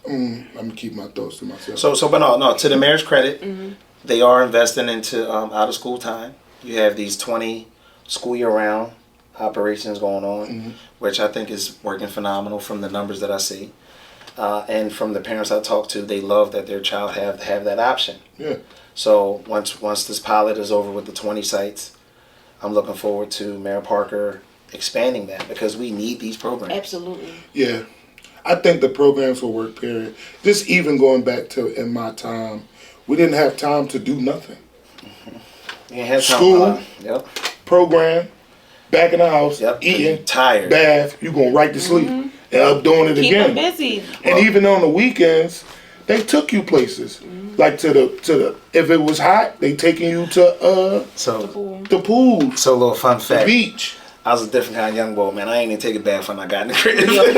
I'm gonna keep my thoughts to myself. But no. To the mayor's credit, they are investing into out of school time. You have these 20 school year round operations going on, which I think is working phenomenal from the numbers that I see, and from the parents I talk to. They love that their child have that option. Yeah. So once this pilot is over with the 20 sites, I'm looking forward to Mayor Parker expanding that because we need these programs. Absolutely. Yeah. I think the programs will work, period. Just even going back to in my time, we didn't have time to do nothing. You had School, yep. program, back in the house, eating, tired, bath, you going right to sleep. And up doing it Keep again. them busy. And even on the weekends, they took you places. Like to the if it was hot, they taking you to the pool. So a little fun fact. The beach. I was a different kind of young boy, man. I ain't even take a bath when I got in the crib. You went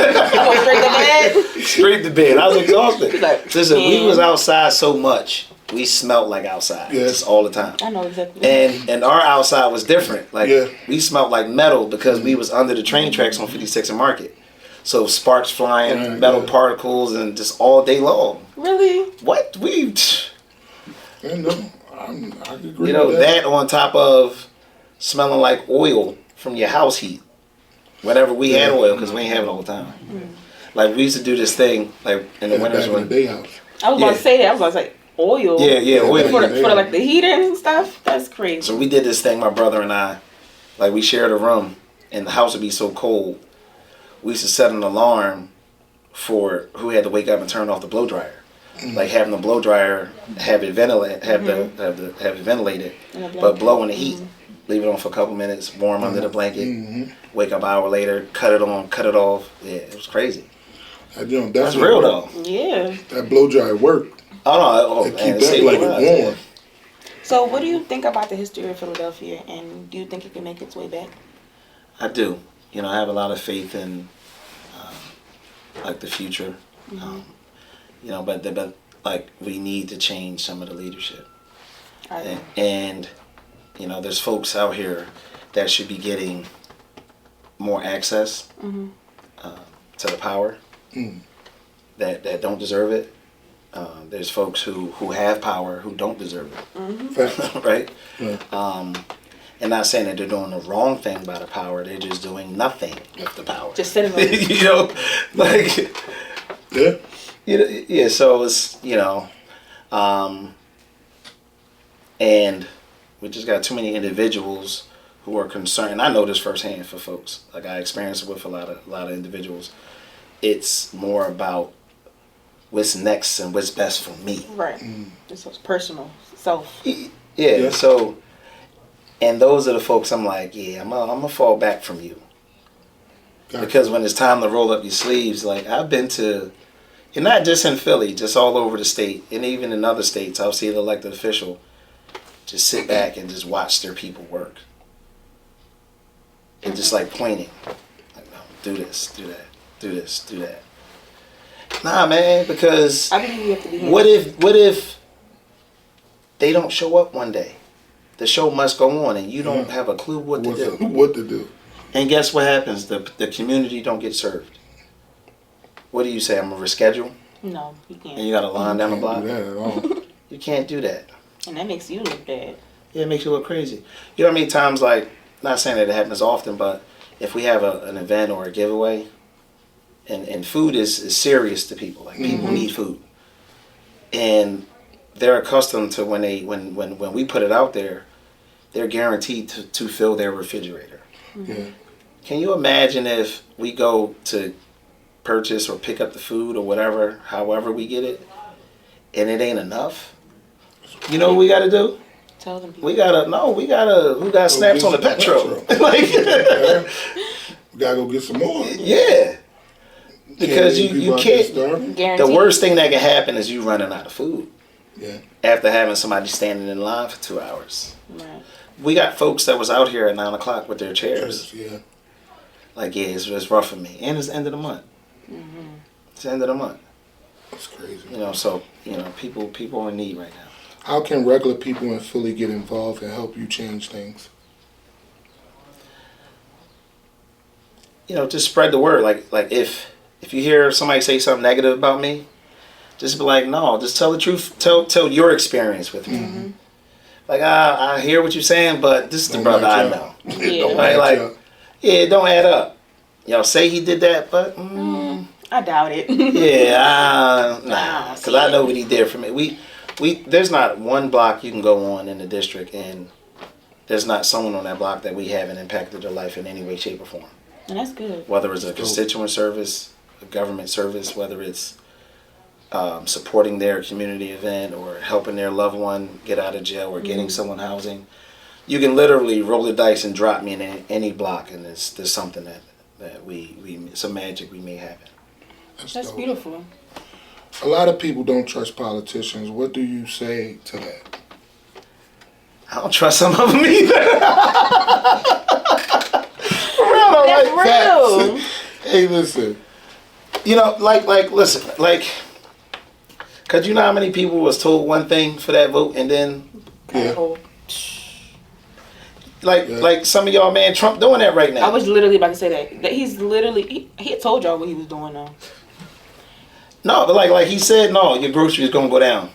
straight to bed? Straight to bed. I was exhausted. Like, listen, we was outside so much. We smelled like outside. Just all the time. I know exactly. And our outside was different. Like we smelled like metal because we was under the train tracks on 56 and Market. So sparks flying, metal particles, and just all day long. Really? What? I agree You know, with that on top of smelling like oil from your house heat. Whenever we had oil, because we ain't have it all the time. Like, we used to do this thing, like, in the winters when... I was about to say that. I was about to say oil. Yeah, oil. For like, the heater and stuff? That's crazy. So we did this thing, my brother and I. Like, we shared a room, and the house would be so cold. We used to set an alarm for who had to wake up and turn off the blow dryer. Like having the blow dryer have it ventilated, but blowing the heat. Leave it on for a couple minutes, warm under the blanket. Wake up an hour later, cut it on, cut it off. Yeah, it was crazy. That's real though. Yeah. That blow dryer worked. Oh, keep that like it warm. So, what do you think about the history of Philadelphia, and do you think it can make its way back? I do. You know, I have a lot of faith in like the future. You know, but like we need to change some of the leadership. And you know, there's folks out here that should be getting more access to the power that don't deserve it. There's folks who have power who don't deserve it. Right? Yeah. And not saying that they're doing the wrong thing by the power, they're just doing nothing with the power. Just sitting there. You know, like yeah, so it's, you know, and we just got too many individuals who are concerned. I know this firsthand for folks. Like I experienced it with a lot of individuals. It's more about what's next and what's best for me. Right. It's personal, self. Yeah. So, and those are the folks I'm like, yeah, I'm gonna fall back from you. Because when it's time to roll up your sleeves, like I've been to, and not just in Philly, just all over the state, and even in other states, I'll see the elected official just sit back and just watch their people work. And just like pointing, like, no, do this, do that, do this, do that. Nah, man, because I believe you have to be what if they don't show up one day? The show must go on, and you don't have a clue what to do. What to do? And guess what happens? The community don't get served. What do you say? I'm gonna reschedule? No, you can't. And you got a line down the block? Do that at all. You can't do that. And that makes you look bad. Yeah, it makes you look crazy. You know how many times, like, not saying that it happens often, but if we have an event or a giveaway, and food is serious to people. Like, people need food. And they're accustomed to when we put it out there, they're guaranteed to fill their refrigerator. Yeah. Can you imagine if we go to purchase or pick up the food or whatever, however we get it, and it ain't enough, you know what we got to do? Tell them people. We got snaps on the petrol. Like, we got to go get some more. Yeah. Because you can't. Guaranteed. The worst thing that can happen is you running out of food. Yeah. After having somebody standing in line for 2 hours. Right. We got folks that was out here at 9 o'clock with their chairs. Yeah. Like, yeah, it's rough for me. And it's the end of the month. Mm-hmm. It's the end of the month. That's crazy. You know, so, you know, people are in need right now. How can regular people in Philly get involved and help you change things? You know, just spread the word. Like if you hear somebody say something negative about me, just be like, no, just tell the truth. Tell your experience with me. Mm-hmm. Like, I hear what you're saying, but this is the brother I know. Yeah. Like, it don't add up. You know, say he did that, but I doubt it. yeah, nah, because I know what he did for me. We there's not one block you can go on in the district, and there's not someone on that block that we haven't impacted their life in any way, shape, or form. And that's good. Whether it's a constituent service, a government service, whether it's supporting their community event or helping their loved one get out of jail or getting someone housing. You can literally roll the dice and drop me in any block, and there's something that we some magic we may happen. That's beautiful. A lot of people don't trust politicians. What do you say to that? I don't trust some of them either. That's real. Hey, listen. You know, listen, cause you know how many people was told one thing for that vote, and then, like some of y'all, man, Trump doing that right now. I was literally about to say that he's literally he had told y'all what he was doing though. No, but like he said, no, your groceries gonna go down.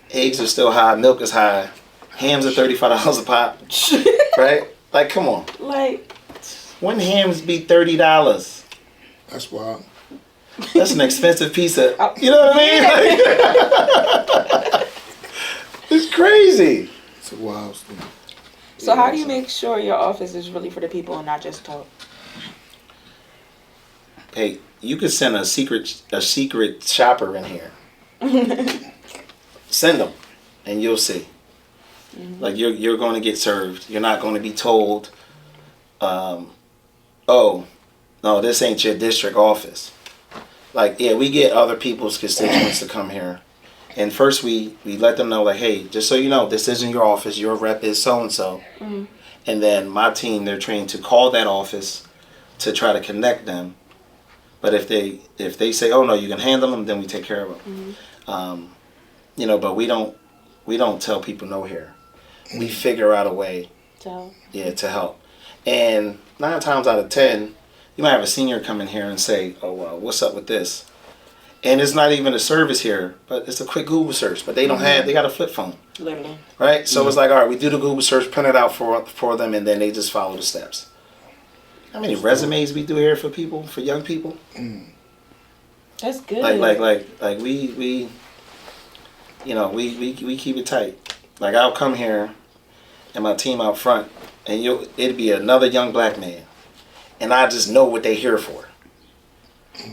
Eggs are still high, milk is high, hams are $35 a pop, right? Like, come on. Like, when hams be $30? That's wild. That's an expensive piece of, you know what I mean? Like, it's crazy. It's a wild thing. So how do you make sure your office is really for the people and not just talk? Hey, you could send a secret shopper in here. Send them, and you'll see. Mm-hmm. Like you're going to get served. You're not going to be told, oh, no, this ain't your district office. Like, yeah, we get other people's constituents to come here. And first we let them know, like, hey, just so you know, this isn't your office. Your rep is so-and-so. Mm-hmm. And then my team, they're trained to call that office to try to connect them. But if they say, oh, no, you can handle them, then we take care of them. Mm-hmm. You know, but we don't tell people no here. We figure out a way to help. And 9 times out of 10, you might have a senior come in here and say, oh, well, what's up with this? And it's not even a service here, but it's a quick Google search. But they don't have, they got a flip phone. Literally. Right? So it's like, all right, we do the Google search, print it out for them, and then they just follow the steps. How many resumes we do here for people, for young people? That's good. Like we you know, we keep it tight. Like, I'll come here and my team out front, and it'd be another young black man. And I just know what they're here for.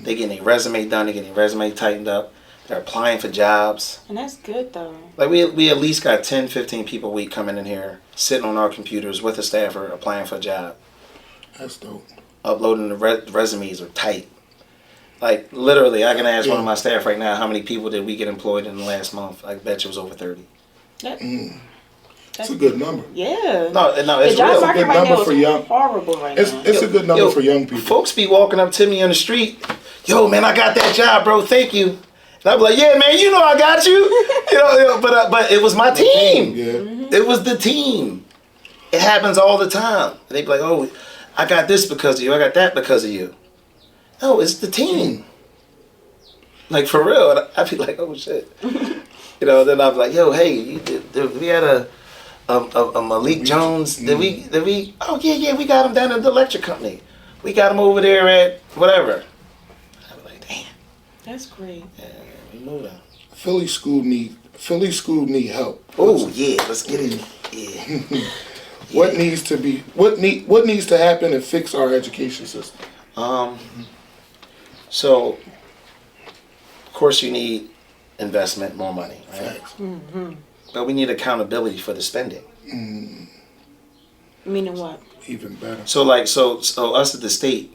They getting their resume done, they getting their resume tightened up, they're applying for jobs. And that's good though. Like we at least got 10, 15 people a week coming in here, sitting on our computers with a staffer, applying for a job. That's dope. Uploading the resumes are tight. Like, literally, I can ask one of my staff right now, how many people did we get employed in the last month? I bet you it was over 30. That's a good number. Yeah. No, it's the job real. market right now is horrible right now. It's a good number for young people. Folks be walking up to me on the street, yo, man, I got that job, bro, thank you. And I'll be like, yeah, man, you know I got you. But it was my team. Yeah. Mm-hmm. It was the team. It happens all the time. And they be like, oh, I got this because of you. I got that because of you. No, it's the team. Like, for real. I'd be like, oh, shit. You know, then I'd be like, yo, hey, we had a Malik Jones. Did we? Oh, yeah, we got him down at the electric company. We got him over there at whatever. I was like, damn. That's great. Yeah, we moving. Philly school need help. Oh, yeah, let's get it. Yeah. What needs to happen to fix our education system? So, of course, you need investment, more money, right? Mm-hmm. But we need accountability for the spending. Meaning what? Even better. So us at the state,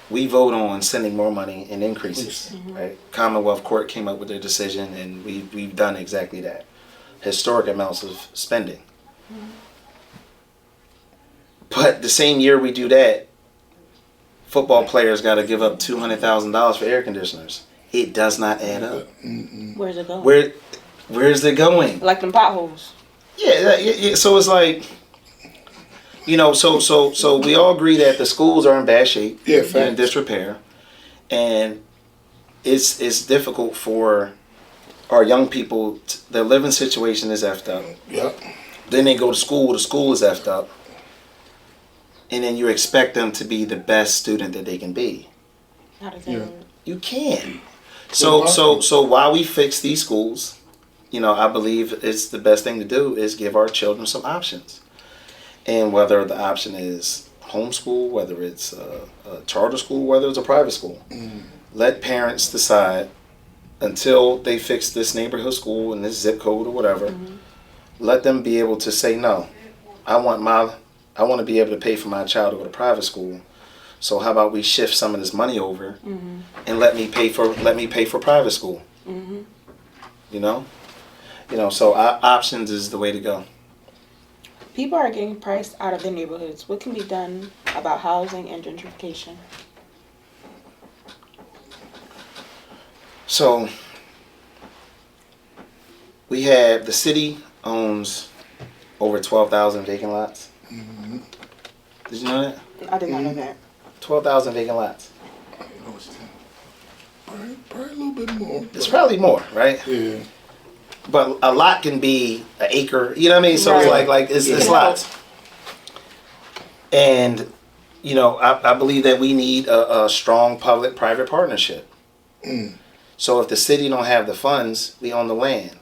we vote on sending more money and increases, right? Commonwealth Court came up with their decision, and we've done exactly that. Historic amounts of spending. But the same year we do that, football players got to give up $200,000 for air conditioners. It does not add up. Where's it going? Where's it going? Like them potholes. Yeah. So it's like, so we all agree that the schools are in bad shape. Yeah, in disrepair, and it's difficult for our young people. Their living situation is effed up. Yep. Then they go to school. The school is effed up, and then you expect them to be the best student that they can be. How does that work? You can. So while we fix these schools, I believe it's the best thing to do is give our children some options. And whether the option is homeschool, whether it's a charter school, whether it's a private school, let parents decide until they fix this neighborhood school and this zip code or whatever. Let them be able to say no. I want to be able to pay for my child to go to private school. So how about we shift some of this money over and let me pay for private school. So options is the way to go. People are getting priced out of their neighborhoods. What can be done about housing and gentrification? So we have, the city owns over 12,000 vacant lots. Did you know that? I did not know that. 12,000 vacant lots. Probably a little bit more. It's probably more, right? Yeah. But a lot can be an acre, you know what I mean? So Right. it's lots. And, I believe that we need a strong public-private partnership. So if the city don't have the funds, we own the land.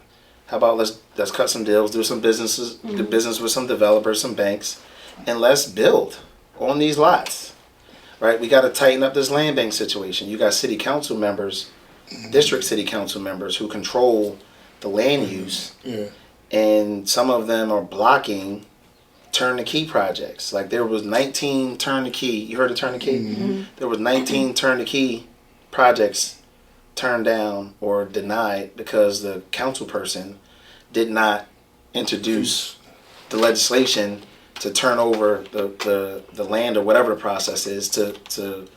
How about let's cut some deals, do some businesses, do business with some developers, some banks, and let's build on these lots, right? We got to tighten up this land bank situation. You got city council members, district city council members who control the land use, and some of them are blocking turn-the-key projects. Like there was 19 turn-the-key. You heard of turn-the-key? There was 19 turn-the-key projects turned down or denied because the council person did not introduce the legislation to turn over the land or whatever the process is to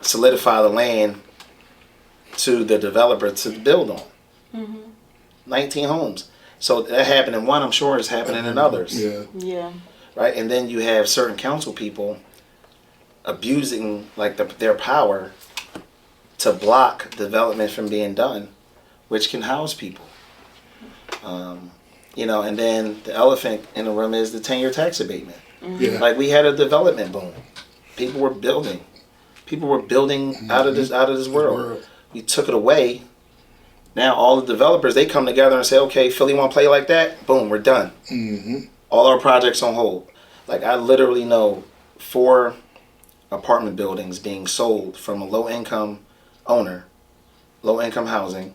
solidify the land to the developer to build on. 19 homes. So that happened in one, I'm sure it's happening in others. Yeah. Right? And then you have certain council people abusing their power to block development from being done, which can house people. And then the elephant in the room is the 10-year tax abatement. Like we had a development boom. People were building. Out of this world. We took it away. Now all the developers, they come together and say, okay, Philly want to play like that? Boom, we're done. All our projects on hold. Like I literally know 4 apartment buildings being sold from a low-income owner, low-income housing,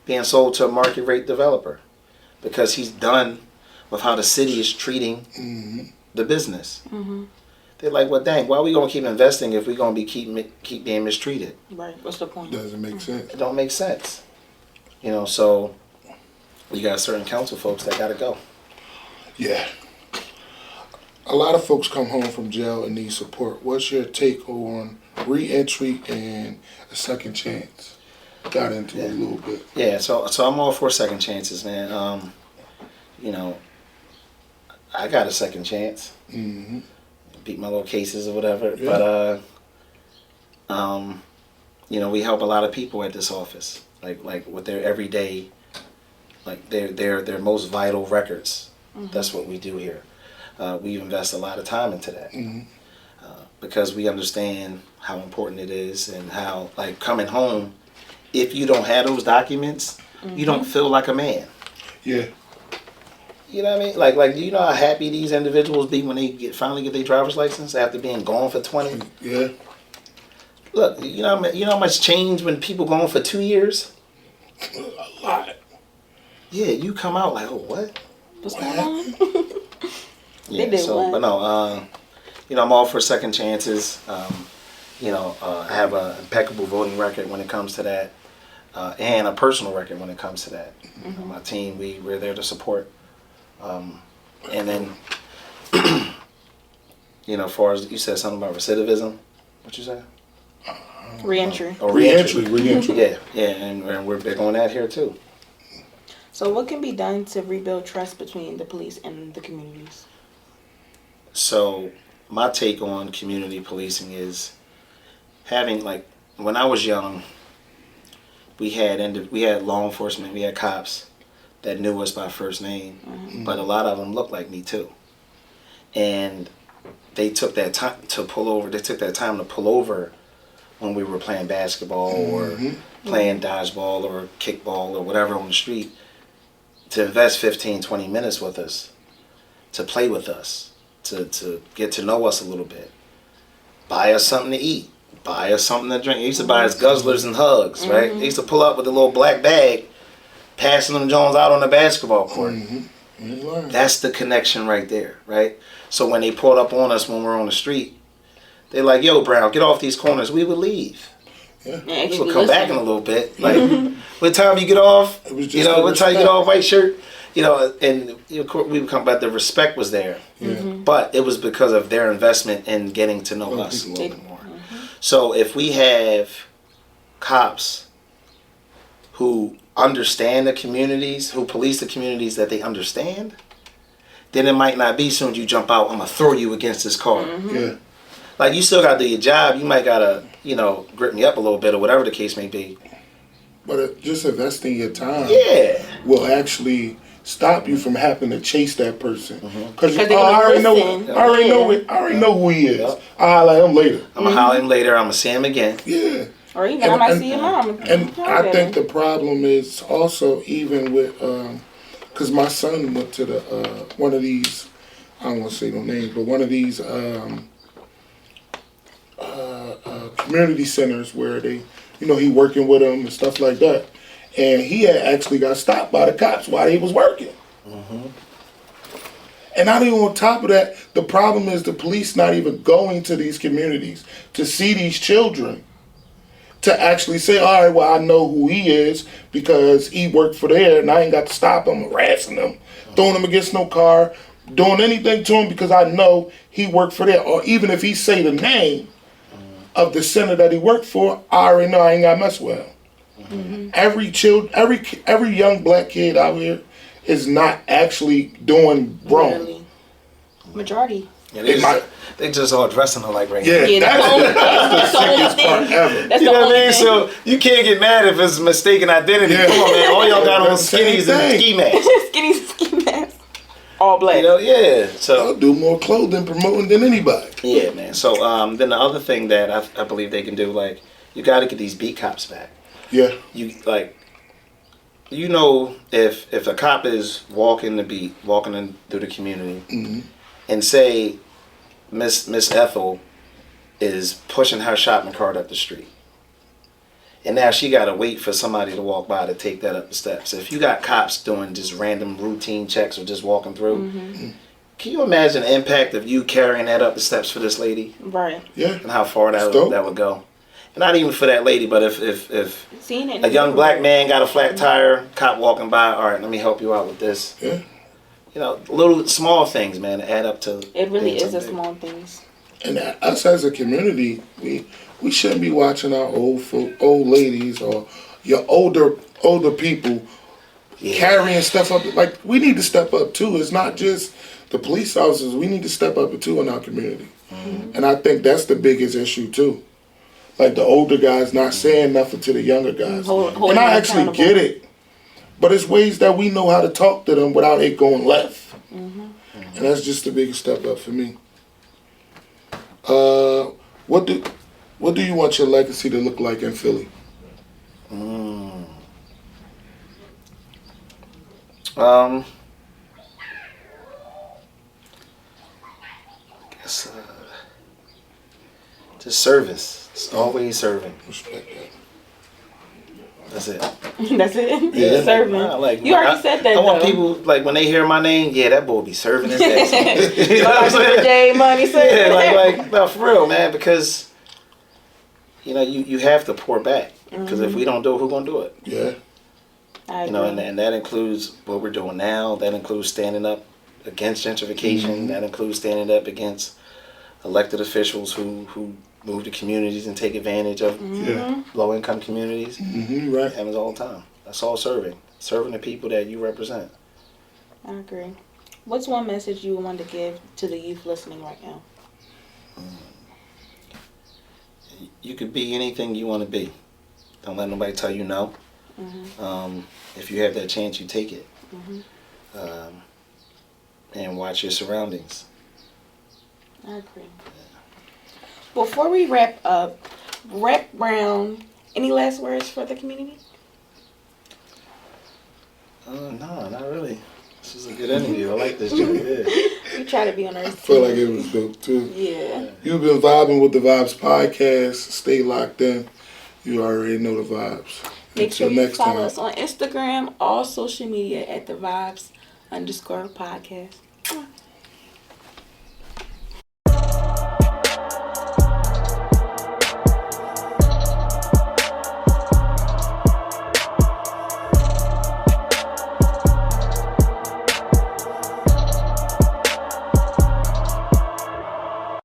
being sold to a market rate developer because he's done with how the city is treating the business. They're like, well, dang, why are we going to keep investing if we're going to be keep being mistreated? Right. What's the point? Doesn't make sense. It don't make sense. So you got certain council folks that got to go. Yeah. A lot of folks come home from jail and need support. What's your take on re-entry and a second chance? Got into it a little bit. Yeah, so I'm all for second chances, man. I got a second chance. Beat my little cases or whatever. Yeah. But we help a lot of people at this office. Like with their everyday, like their most vital records. That's what we do here. We invest a lot of time into that because we understand how important it is and how, like, coming home, if you don't have those documents, you don't feel like a man. Yeah. You know what I mean? Like, do you know how happy these individuals be when they finally get their driver's license after being gone for 20? Yeah. Look, you know how much change when people going for 2 years? A lot. Yeah, you come out like, oh, what? What's going on? Yeah, They did what? But no, I'm all for second chances. I have an impeccable voting record when it comes to that, and a personal record when it comes to that. Mm-hmm. My team, we're there to support. And then, as far as you said something about recidivism, what you say? Reentry. Reentry. Reentry. Yeah, and we're big on that here too. So what can be done to rebuild trust between the police and the communities? So my take on community policing is having, like, when I was young, we had law enforcement, we had cops that knew us by first name, but a lot of them looked like me too, and they took that time to pull over. They took that time to pull over when we were playing basketball or playing dodgeball or kickball or whatever on the street, to invest 15, 20 minutes with us, to play with us, to get to know us a little bit, buy us something to eat, buy us something to drink. They used to buy us guzzlers and hugs, right? They used to pull up with a little black bag, passing them Jones out on the basketball court. That's the connection right there, right? So when they pulled up on us when we're on the street, they're like, yo, Brown, get off these corners. We would leave. Yeah, We would come back in a little bit. Like, what time you get off? It was just what time you get off, white shirt? And we would come back. The respect was there. Yeah. But it was because of their investment in getting to know us a little bit more. So if we have cops who understand the communities, who police the communities that they understand, then it might not be soon as you jump out, I'm going to throw you against this car. Yeah. Like, you still got to do your job. You might got to, grip me up a little bit or whatever the case may be. But just investing your time will actually stop you from having to chase that person. Because I already know who he is. Yep. I'll holler at him later. I'm going to holler at him later. I'm going to see him again. Yeah. Or even I might see your mom. And I think the problem is also even with, because my son went to the one of these, I don't want to say no names, but one of these community centers where they, he working with them and stuff like that. And he had actually got stopped by the cops while he was working. And not even on top of that, the problem is the police not even going to these communities to see these children, to actually say, all right, well, I know who he is because he worked for there and I ain't got to stop him, harassing him, throwing him against no car, doing anything to him because I know he worked for there. Or even if he say the name of the center that he worked for, I already know I ain't got to mess with him. Every young black kid out here is not actually doing wrong. Literally. Majority. Yeah, they just all dressing alike right now. Yeah, that's the sickest part ever. That's you know what I mean? So you can't get mad if it's mistaken identity. Yeah. Come on, man. All y'all got on skinnies and ski masks. Ski masks. All black. So I'll do more clothing promoting than anybody. Yeah, man. So then the other thing that I believe they can do, like, you got to get these beat cops back. Yeah. If a cop is walking in through the community, and say Miss Ethel is pushing her shopping cart up the street, and now she got to wait for somebody to walk by to take that up the steps. If you got cops doing just random routine checks or just walking through, can you imagine the impact of you carrying that up the steps for this lady? Right. Yeah. And how far that would go. And not even for that lady, but if a young black man got a flat tire, cop walking by, all right, let me help you out with this. Yeah. Little small things, man, add up to. It really is the small things. And us as a community, we shouldn't be watching our old ladies or your older people carrying stuff up. Like, we need to step up too. It's not just the police officers. We need to step up too in our community. And I think that's the biggest issue too. Like, the older guys not saying nothing to the younger guys. And I actually get it. But it's ways that we know how to talk to them without it going left. And that's just the biggest step up for me. What do you want your legacy to look like in Philly? I guess just service Always serving. Respect that. That's it. That's it. Yeah. Serving. You already said that. I want people like when they hear my name, yeah, that boy be serving his ass. You know what I'm saying? J Money serving. Yeah, like no, for real, man. Because you have to pour back. Because if we don't do it, who's gonna do it? Yeah. And that includes what we're doing now. That includes standing up against gentrification. That includes standing up against elected officials who move to communities and take advantage of low income communities. Right. Happens all the time. That's all serving the people that you represent. I agree. What's one message you want to give to the youth listening right now? You could be anything you want to be. Don't let nobody tell you no. If you have that chance, you take it. And watch your surroundings. I agree. Before we wrap up, Rep Brown, any last words for the community? No, not really. This was a good interview. I like this job. Yeah. We try to be on our team. I feel like it was dope too. Yeah. You've been vibing with the Vibes podcast. Stay locked in. You already know the vibes. Make sure you follow us on Instagram, all social media at the Vibes _podcast.